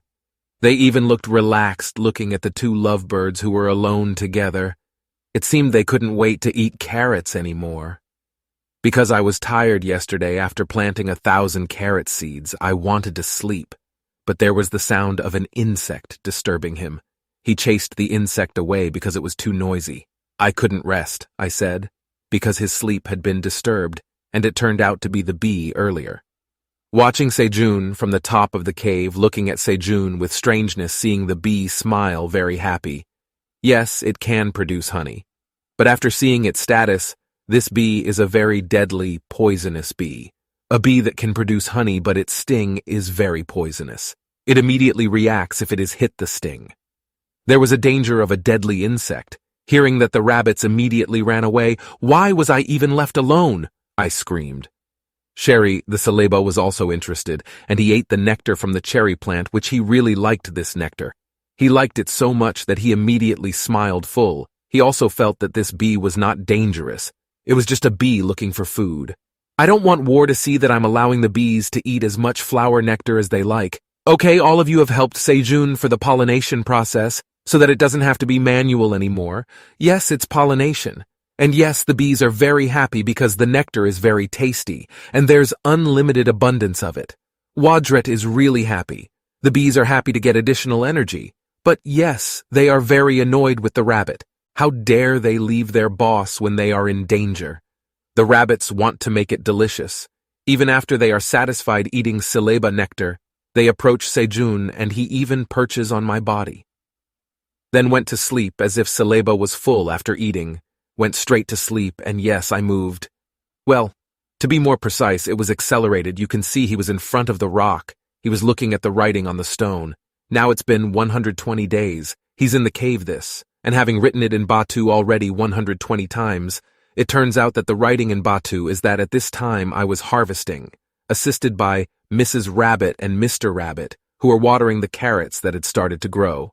they even looked relaxed looking at the 2 lovebirds who were alone together. It seemed they couldn't wait to eat carrots anymore. Because I was tired yesterday after planting 1,000 carrot seeds, I wanted to sleep, but there was the sound of an insect disturbing him. He chased the insect away because it was too noisy. I couldn't rest, I said, because his sleep had been disturbed, and it turned out to be the bee earlier. Watching Sejun from the top of the cave, looking at Sejun with strangeness, seeing the bee smile very happy. Yes, it can produce honey. But after seeing its status, this bee is a very deadly, poisonous bee. A bee that can produce honey, but its sting is very poisonous. It immediately reacts if it is hit the sting. There was a danger of a deadly insect. Hearing that, the rabbits immediately ran away. Why was I even left alone? I screamed. Sherry, the Celebo, was also interested, and he ate the nectar from the cherry plant, which he really liked this nectar. He liked it so much that he immediately smiled full. He also felt that this bee was not dangerous. It was just a bee looking for food. I don't want war to see that I'm allowing the bees to eat as much flower nectar as they like. Okay, all of you have helped Sejun for the pollination process, so that it doesn't have to be manual anymore. Yes, it's pollination. And yes, the bees are very happy because the nectar is very tasty, and there's unlimited abundance of it. Wadret is really happy. The bees are happy to get additional energy. But yes, they are very annoyed with the rabbit. How dare they leave their boss when they are in danger? The rabbits want to make it delicious. Even after they are satisfied eating Sileba nectar, they approach Sejun and he even perches on my body. Then went to sleep as if Sileba was full after eating, went straight to sleep, and yes, I moved. Well, to be more precise, it was accelerated. You can see he was in front of the rock. He was looking at the writing on the stone. Now it's been 120 days. He's in the cave and having written it in Batu already 120 times, it turns out that the writing in Batu is that at this time I was harvesting, assisted by Mrs. Rabbit and Mr. Rabbit, who were watering the carrots that had started to grow.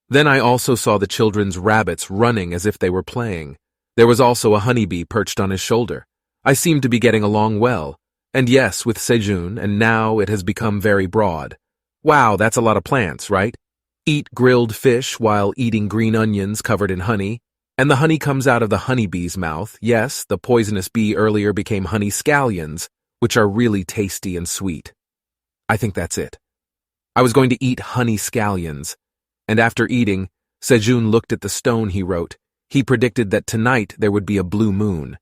Then I also saw the children's rabbits running as if they were playing. There was also a honeybee perched on his shoulder. I seemed to be getting along well. And yes, with Sejun, and now it has become very broad. Wow, that's a lot of plants, right? Eat grilled fish while eating green onions covered in honey. And the honey comes out of the honeybee's mouth. Yes, the poisonous bee earlier became honey scallions, which are really tasty and sweet. I think that's it. I was going to eat honey scallions. And after eating, Sejun looked at the stone he wrote. He predicted that tonight there would be a blue moon.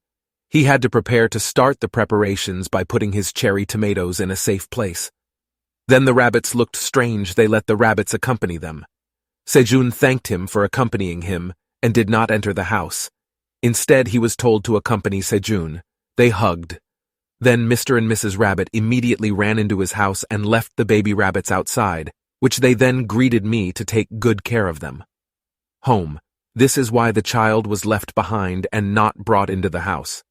He had to prepare to start the preparations by putting his cherry tomatoes in a safe place. Then the rabbits looked strange. They let the rabbits accompany them. Sejun thanked him for accompanying him and did not enter the house. Instead, he was told to accompany Sejun. They hugged. Then Mr. and Mrs. Rabbit immediately ran into his house and left the baby rabbits outside, which they then greeted me to take good care of them. Home. This is why the child was left behind and not brought into the house.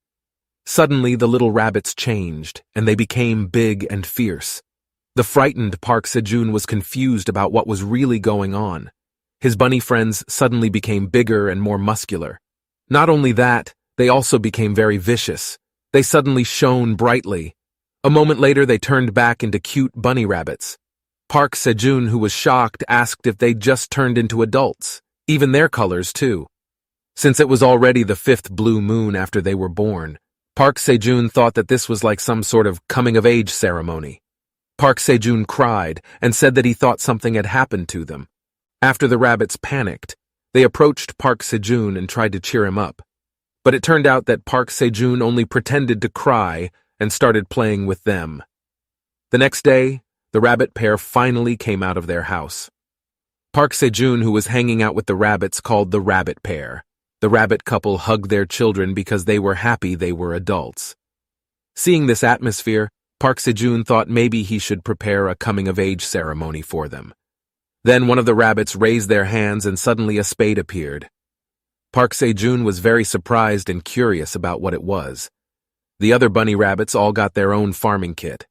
Suddenly, the little rabbits changed, and they became big and fierce. The frightened Park Sejun was confused about what was really going on. His bunny friends suddenly became bigger and more muscular. Not only that, they also became very vicious. They suddenly shone brightly. A moment later, they turned back into cute bunny rabbits. Park Sejun, who was shocked, asked if they'd just turned into adults, even their colors too. Since it was already the 5th blue moon after they were born, Park Sejun thought that this was like some sort of coming-of-age ceremony. Park Sejun cried and said that he thought something had happened to them. After the rabbits panicked, they approached Park Sejun and tried to cheer him up. But it turned out that Park Sejun only pretended to cry and started playing with them. The next day, the rabbit pair finally came out of their house. Park Sejun, who was hanging out with the rabbits, called the rabbit pair. The rabbit couple hugged their children because they were happy they were adults. Seeing this atmosphere, Park Sejun thought maybe he should prepare a coming-of-age ceremony for them. Then one of the rabbits raised their hands and suddenly a spade appeared. Park Sejun was very surprised and curious about what it was. The other bunny rabbits all got their own farming kit.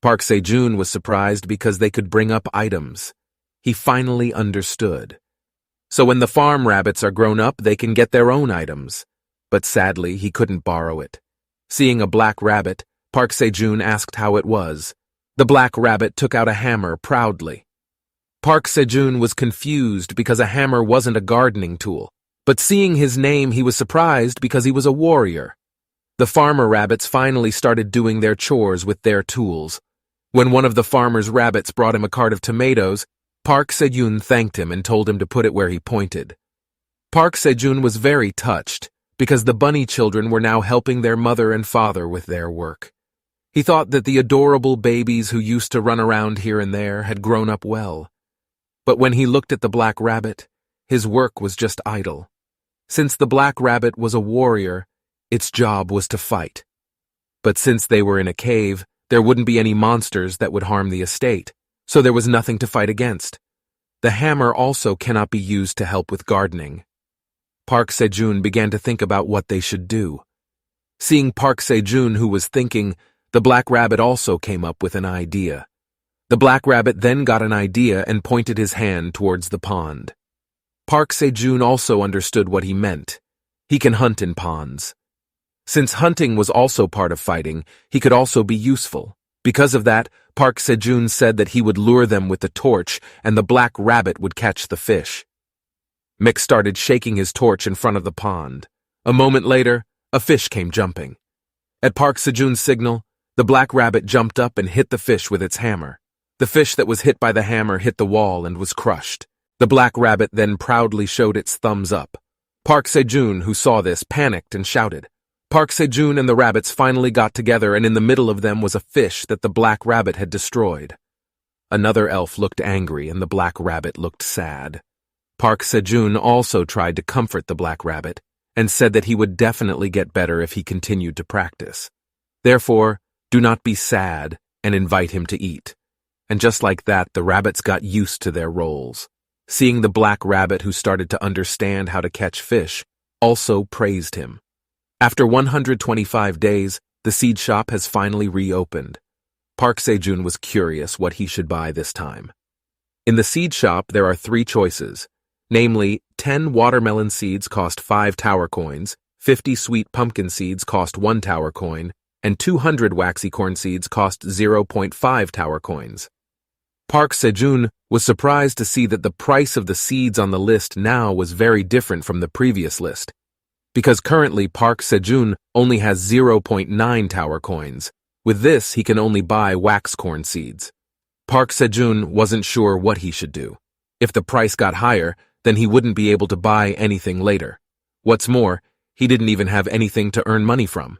Park Sejun was surprised because they could bring up items. He finally understood. So when the farm rabbits are grown up, they can get their own items. But sadly, he couldn't borrow it. Seeing a black rabbit, Park Sejun asked how it was. The black rabbit took out a hammer proudly. Park Sejun was confused because a hammer wasn't a gardening tool. But seeing his name, he was surprised because he was a warrior. The farmer rabbits finally started doing their chores with their tools. When one of the farmer's rabbits brought him a cart of tomatoes, Park Sejun thanked him and told him to put it where he pointed. Park Sejun was very touched because the bunny children were now helping their mother and father with their work. He thought that the adorable babies who used to run around here and there had grown up well. But when he looked at the black rabbit, his work was just idle. Since the black rabbit was a warrior, its job was to fight. But since they were in a cave, there wouldn't be any monsters that would harm the estate, so there was nothing to fight against. The hammer also cannot be used to help with gardening. Park Sejun began to think about what they should do. Seeing Park Sejun, who was thinking, the black rabbit also came up with an idea. The black rabbit then got an idea and pointed his hand towards the pond. Park Sejun also understood what he meant. He can hunt in ponds. Since hunting was also part of fighting, he could also be useful. Because of that, Park Sejun said that he would lure them with the torch and the black rabbit would catch the fish. Mick started shaking his torch in front of the pond. A moment later, a fish came jumping. At Park Sejun's signal, the black rabbit jumped up and hit the fish with its hammer. The fish that was hit by the hammer hit the wall and was crushed. The black rabbit then proudly showed its thumbs up. Park Sejun, who saw this, panicked and shouted. Park Sejun and the rabbits finally got together, and in the middle of them was a fish that the black rabbit had destroyed. Another elf looked angry and the black rabbit looked sad. Park Sejun also tried to comfort the black rabbit and said that he would definitely get better if he continued to practice. Therefore, do not be sad and invite him to eat. And just like that, the rabbits got used to their roles. Seeing the black rabbit, who started to understand how to catch fish, also praised him. After 125 days, the seed shop has finally reopened. Park Sejun was curious what he should buy this time. In the seed shop, there are 3 choices, namely 10 watermelon seeds cost 5 tower coins, 50 sweet pumpkin seeds cost 1 tower coin, and 200 waxy corn seeds cost 0.5 tower coins. Park Sejun was surprised to see that the price of the seeds on the list now was very different from the previous list, because currently Park Sejun only has 0.9 tower coins. With this, he can only buy wax corn seeds. Park Sejun wasn't sure what he should do. If the price got higher, then he wouldn't be able to buy anything later. What's more, he didn't even have anything to earn money from.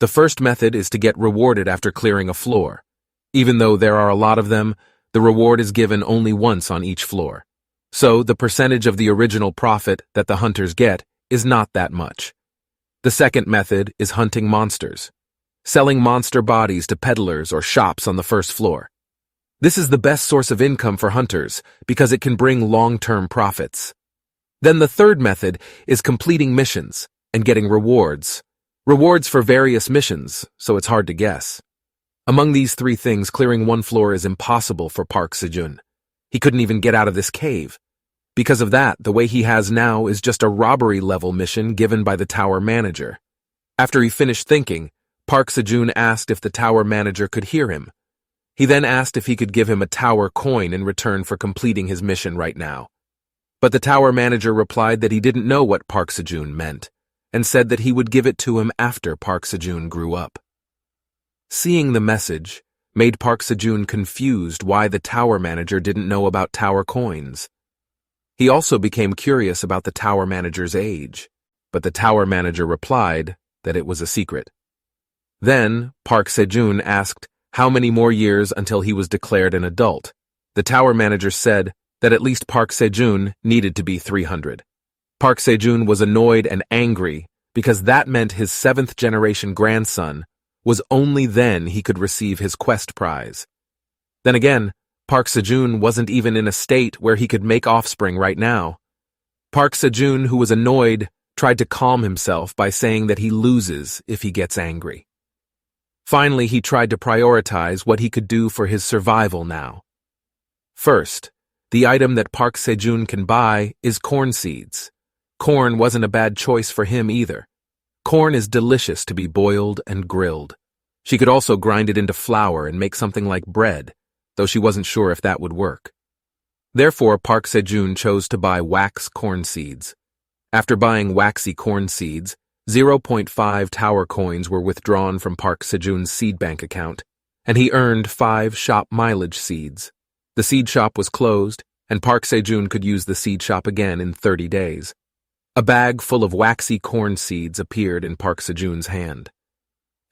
The first method is to get rewarded after clearing a floor. Even though there are a lot of them, the reward is given only once on each floor. So the percentage of the original profit that the hunters get is not that much. The second method is hunting monsters, selling monster bodies to peddlers or shops on the first floor. This is the best source of income for hunters because it can bring long-term profits. Then the third method is completing missions and getting rewards. Rewards for various missions, so it's hard to guess. Among these 3 things, clearing 1 floor is impossible for Park Sejun. He couldn't even get out of this cave. Because of that, the way he has now is just a robbery-level mission given by the tower manager. After he finished thinking, Park Sejun asked if the tower manager could hear him. He then asked if he could give him a tower coin in return for completing his mission right now. But the tower manager replied that he didn't know what Park Sejun meant, and said that he would give it to him after Park Sejun grew up. Seeing the message made Park Sejun confused why the tower manager didn't know about tower coins. He also became curious about the tower manager's age, but the tower manager replied that it was a secret. Then, Park Sejun asked how many more years until he was declared an adult. The tower manager said that at least Park Sejun needed to be 300. Park Sejun was annoyed and angry because that meant his 7th-generation grandson was only then he could receive his quest prize. Then again, Park Sejun wasn't even in a state where he could make offspring right now. Park Sejun, who was annoyed, tried to calm himself by saying that he loses if he gets angry. Finally, he tried to prioritize what he could do for his survival now. First, the item that Park Sejun can buy is corn seeds. Corn wasn't a bad choice for him either. Corn is delicious to be boiled and grilled. She could also grind it into flour and make something like bread, though she wasn't sure if that would work. Therefore, Park Sejun chose to buy wax corn seeds. After buying waxy corn seeds, 0.5 tower coins were withdrawn from Park Sejun's seed bank account, and he earned 5 shop mileage seeds. The seed shop was closed, and Park Sejun could use the seed shop again in 30 days. A bag full of waxy corn seeds appeared in Park Sejun's hand.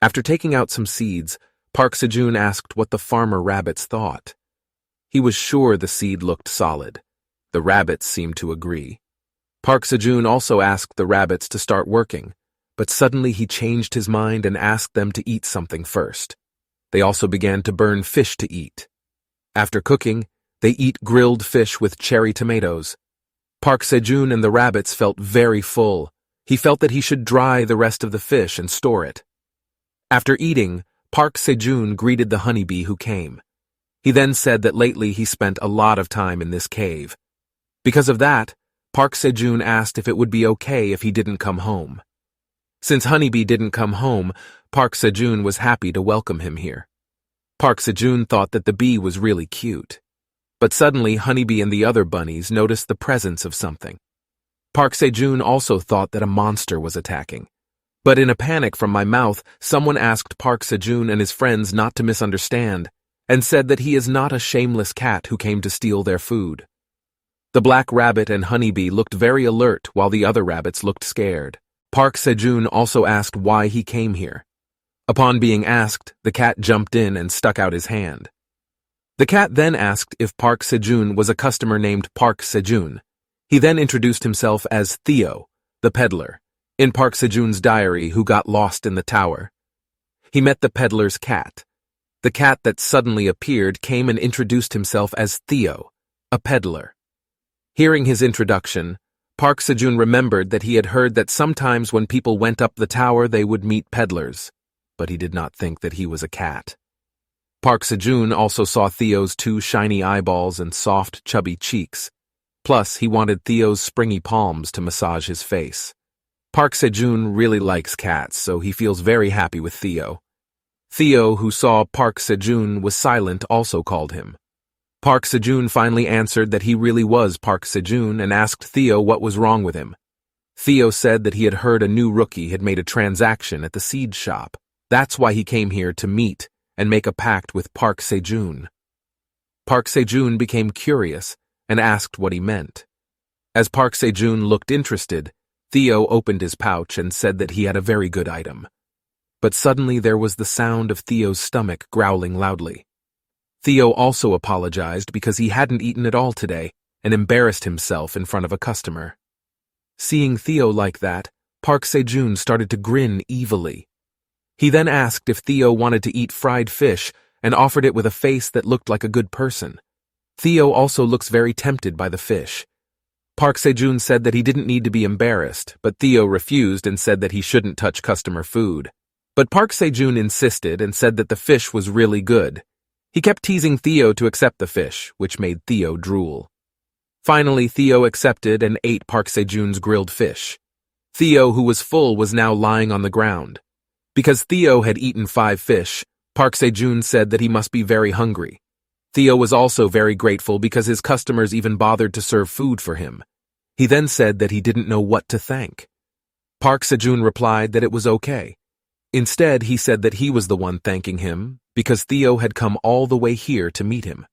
After taking out some seeds, Park Sejun asked what the farmer rabbits thought. He was sure the seed looked solid. The rabbits seemed to agree. Park Sejun also asked the rabbits to start working, but suddenly he changed his mind and asked them to eat something first. They also began to burn fish to eat. After cooking, they eat grilled fish with cherry tomatoes. Park Sejun and the rabbits felt very full. He felt that he should dry the rest of the fish and store it. After eating, Park Sejun greeted the honeybee who came. He then said that lately he spent a lot of time in this cave. Because of that, Park Sejun asked if it would be okay if he didn't come home. Since Honeybee didn't come home, Park Sejun was happy to welcome him here. Park Sejun thought that the bee was really cute. But suddenly, Honeybee and the other bunnies noticed the presence of something. Park Sejun also thought that a monster was attacking. But in a panic from my mouth, someone asked Park Sejun and his friends not to misunderstand, and said that he is not a shameless cat who came to steal their food. The black rabbit and Honeybee looked very alert while the other rabbits looked scared. Park Sejun also asked why he came here. Upon being asked, the cat jumped in and stuck out his hand. The cat then asked if Park Sejun was a customer named Park Sejun. He then introduced himself as Theo, the peddler, in Park Sejun's diary who got lost in the tower. He met the peddler's cat. The cat that suddenly appeared came and introduced himself as Theo, a peddler. Hearing his introduction, Park Sejun remembered that he had heard that sometimes when people went up the tower they would meet peddlers, but he did not think that he was a cat. Park Sejun also saw Theo's 2 shiny eyeballs and soft, chubby cheeks. Plus, he wanted Theo's springy palms to massage his face. Park Sejun really likes cats, so he feels very happy with Theo. Theo, who saw Park Sejun was silent, also called him. Park Sejun finally answered that he really was Park Sejun and asked Theo what was wrong with him. Theo said that he had heard a new rookie had made a transaction at the seed shop. That's why he came here to meet and make a pact with Park Sejun. Park Sejun became curious and asked what he meant. As Park Sejun looked interested, Theo opened his pouch and said that he had a very good item. But suddenly there was the sound of Theo's stomach growling loudly. Theo also apologized because he hadn't eaten at all today and embarrassed himself in front of a customer. Seeing Theo like that, Park Sejun started to grin evilly. He then asked if Theo wanted to eat fried fish and offered it with a face that looked like a good person. Theo also looks very tempted by the fish. Park Sejun said that he didn't need to be embarrassed, but Theo refused and said that he shouldn't touch customer food. But Park Sejun insisted and said that the fish was really good. He kept teasing Theo to accept the fish, which made Theo drool. Finally, Theo accepted and ate Park Sejun's grilled fish. Theo, who was full, was now lying on the ground. Because Theo had eaten 5 fish, Park Sejun said that he must be very hungry. Theo was also very grateful because his customers even bothered to serve food for him. He then said that he didn't know what to thank. Park Sejun replied that it was okay. Instead, he said that he was the one thanking him because Theo had come all the way here to meet him.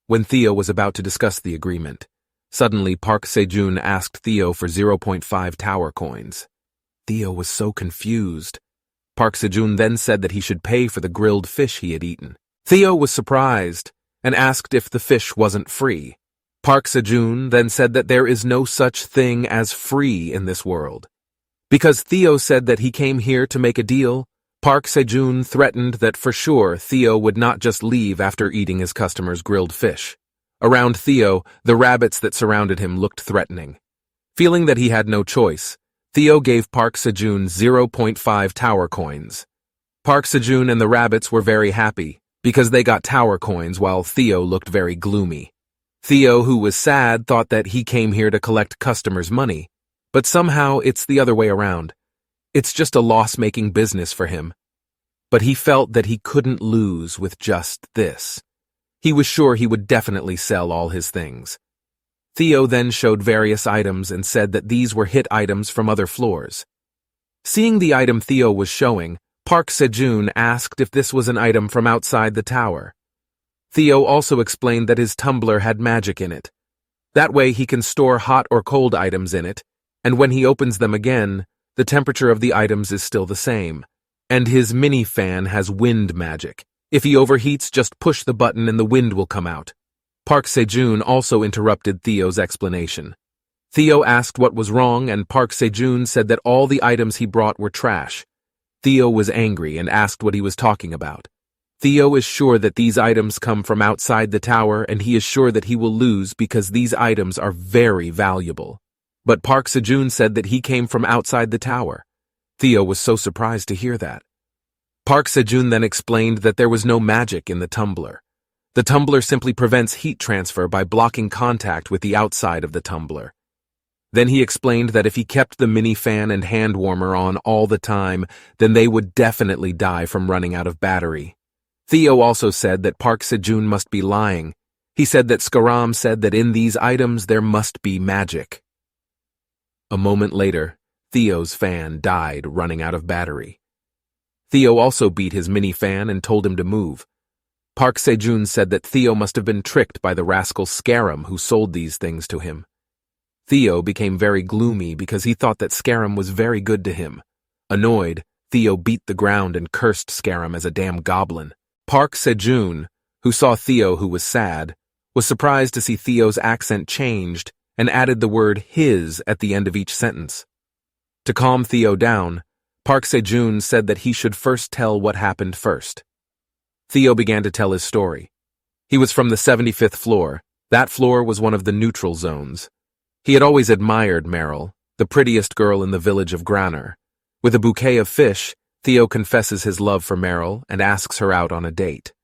When Theo was about to discuss the agreement, suddenly Park Sejun asked Theo for 0.5 tower coins. Theo was so confused. Park Sejun then said that he should pay for the grilled fish he had eaten. Theo was surprised and asked if the fish wasn't free. Park Sejun then said that there is no such thing as free in this world. Because Theo said that he came here to make a deal, Park Sejun threatened that for sure Theo would not just leave after eating his customer's grilled fish. Around Theo, the rabbits that surrounded him looked threatening. Feeling that he had no choice, Theo gave Park Sejun 0.5 tower coins. Park Sejun and the rabbits were very happy because they got tower coins while Theo looked very gloomy. Theo, who was sad, thought that he came here to collect customers' money, but somehow it's the other way around. It's just a loss-making business for him. But he felt that he couldn't lose with just this. He was sure he would definitely sell all his things. Theo then showed various items and said that these were hit items from other floors. Seeing the item Theo was showing, Park Sejun asked if this was an item from outside the tower. Theo also explained that his tumbler had magic in it. That way he can store hot or cold items in it, and when he opens them again, the temperature of the items is still the same. And his mini fan has wind magic. If he overheats, just push the button and the wind will come out. Park Sejun also interrupted Theo's explanation. Theo asked what was wrong, and Park Sejun said that all the items he brought were trash. Theo was angry and asked what he was talking about. Theo is sure that these items come from outside the tower, and he is sure that he will lose because these items are very valuable. But Park Sejun said that he came from outside the tower. Theo was so surprised to hear that. Park Sejun then explained that there was no magic in the tumbler. The tumbler simply prevents heat transfer by blocking contact with the outside of the tumbler. Then he explained that if he kept the mini fan and hand warmer on all the time, then they would definitely die from running out of battery. Theo also said that Park Sejun must be lying. He said that Skaram said that in these items there must be magic. A moment later, Theo's fan died running out of battery. Theo also beat his mini fan and told him to move. Park Sejun said that Theo must have been tricked by the rascal Skaram who sold these things to him. Theo became very gloomy because he thought that Skaram was very good to him. Annoyed, Theo beat the ground and cursed Skaram as a damn goblin. Park Sejun, who saw Theo who was sad, was surprised to see Theo's accent changed and added the word his at the end of each sentence. To calm Theo down, Park Sejun said that he should first tell what happened first. Theo began to tell his story. He was from the 75th floor. That floor was one of the neutral zones. He had always admired Meryl, the prettiest girl in the village of Graner. With a bouquet of fish, Theo confesses his love for Meryl and asks her out on a date.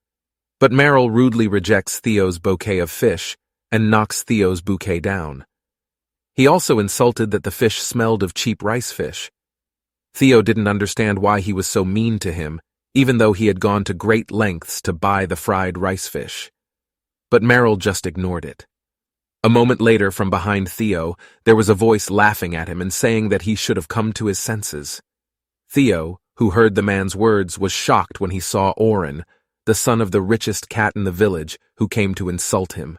But Meryl rudely rejects Theo's bouquet of fish and knocks Theo's bouquet down. He also insulted that the fish smelled of cheap rice fish. Theo didn't understand why he was so mean to him, even though he had gone to great lengths to buy the fried rice fish. But Meryl just ignored it. A moment later, from behind Theo, there was a voice laughing at him and saying that he should have come to his senses. Theo, who heard the man's words, was shocked when he saw Oren, the son of the richest cat in the village, who came to insult him.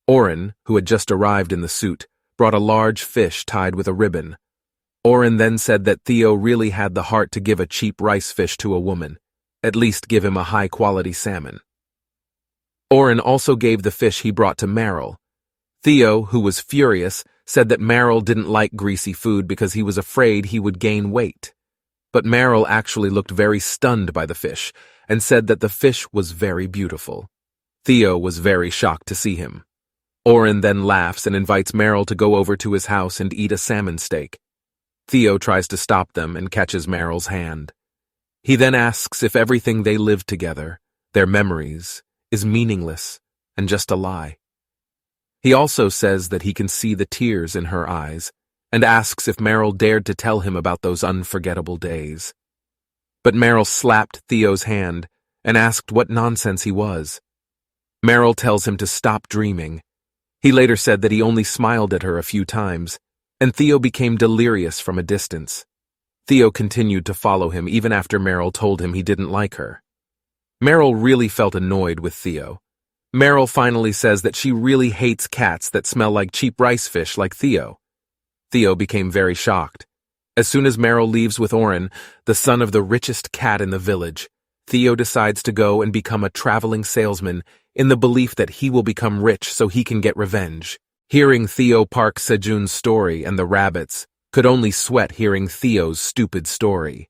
Oren, who had just arrived in the suit, brought a large fish tied with a ribbon. Oren then said that Theo really had the heart to give a cheap rice fish to a woman, at least give him a high-quality salmon. Oren also gave the fish he brought to Meryl. Theo, who was furious, said that Meryl didn't like greasy food because he was afraid he would gain weight. But Meryl actually looked very stunned by the fish and said that the fish was very beautiful. Theo was very shocked to see him. Oren then laughs and invites Meryl to go over to his house and eat a salmon steak. Theo tries to stop them and catches Meryl's hand. He then asks if everything they lived together, their memories, is meaningless and just a lie. He also says that he can see the tears in her eyes and asks if Meryl dared to tell him about those unforgettable days. But Meryl slapped Theo's hand and asked what nonsense he was. Meryl tells him to stop dreaming. He later said that he only smiled at her a few times, and Theo became delirious from a distance. Theo continued to follow him even after Meryl told him he didn't like her. Meryl really felt annoyed with Theo. Meryl finally says that she really hates cats that smell like cheap rice fish like Theo. Theo became very shocked. As soon as Meryl leaves with Oren, the son of the richest cat in the village, Theo decides to go and become a traveling salesman in the belief that he will become rich so he can get revenge. Hearing Theo Park Sejun's story and the rabbits could only sweat hearing Theo's stupid story.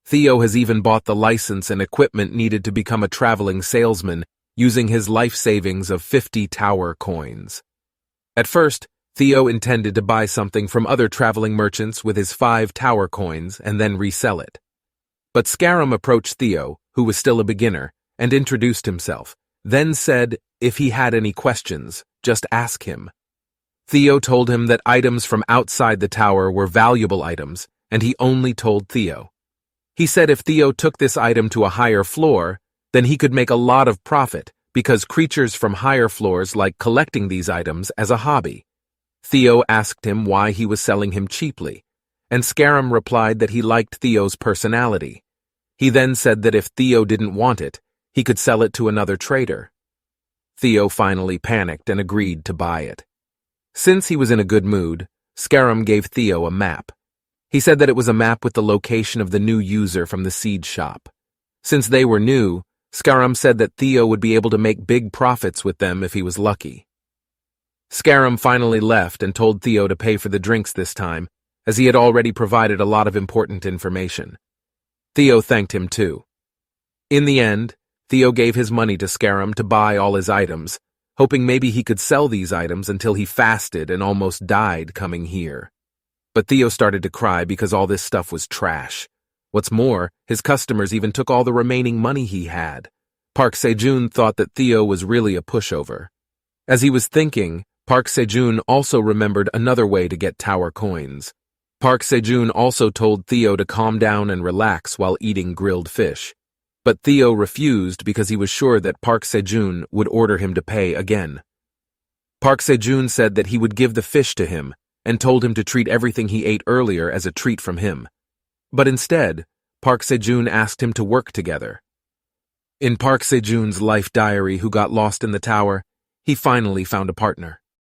Theo has even bought the license and equipment needed to become a traveling salesman using his life savings of 50 tower coins. At first, Theo intended to buy something from other traveling merchants with his 5 tower coins and then resell it. But Skaram approached Theo, who was still a beginner, and introduced himself, then said if he had any questions, just ask him. Theo told him that items from outside the tower were valuable items, and he only told Theo. He said if Theo took this item to a higher floor, then he could make a lot of profit because creatures from higher floors like collecting these items as a hobby. Theo asked him why he was selling him cheaply, and Skaram replied that he liked Theo's personality. He then said that if Theo didn't want it, he could sell it to another trader. Theo finally panicked and agreed to buy it. Since he was in a good mood, Skaram gave Theo a map. He said that it was a map with the location of the new user from the seed shop. Since they were new, Skaram said that Theo would be able to make big profits with them if he was lucky. Skaram finally left and told Theo to pay for the drinks this time, as he had already provided a lot of important information. Theo thanked him too. In the end, Theo gave his money to Skaram to buy all his items, hoping maybe he could sell these items until he fasted and almost died coming here. But Theo started to cry because all this stuff was trash. What's more, his customers even took all the remaining money he had. Park Sejun thought that Theo was really a pushover. As he was thinking, Park Sejun also remembered another way to get tower coins. Park Sejun also told Theo to calm down and relax while eating grilled fish. But Theo refused because he was sure that Park Sejun would order him to pay again. Park Sejun said that he would give the fish to him and told him to treat everything he ate earlier as a treat from him. But instead, Park Sejun asked him to work together. In Park Sejun's life diary, who got lost in the tower, he finally found a partner.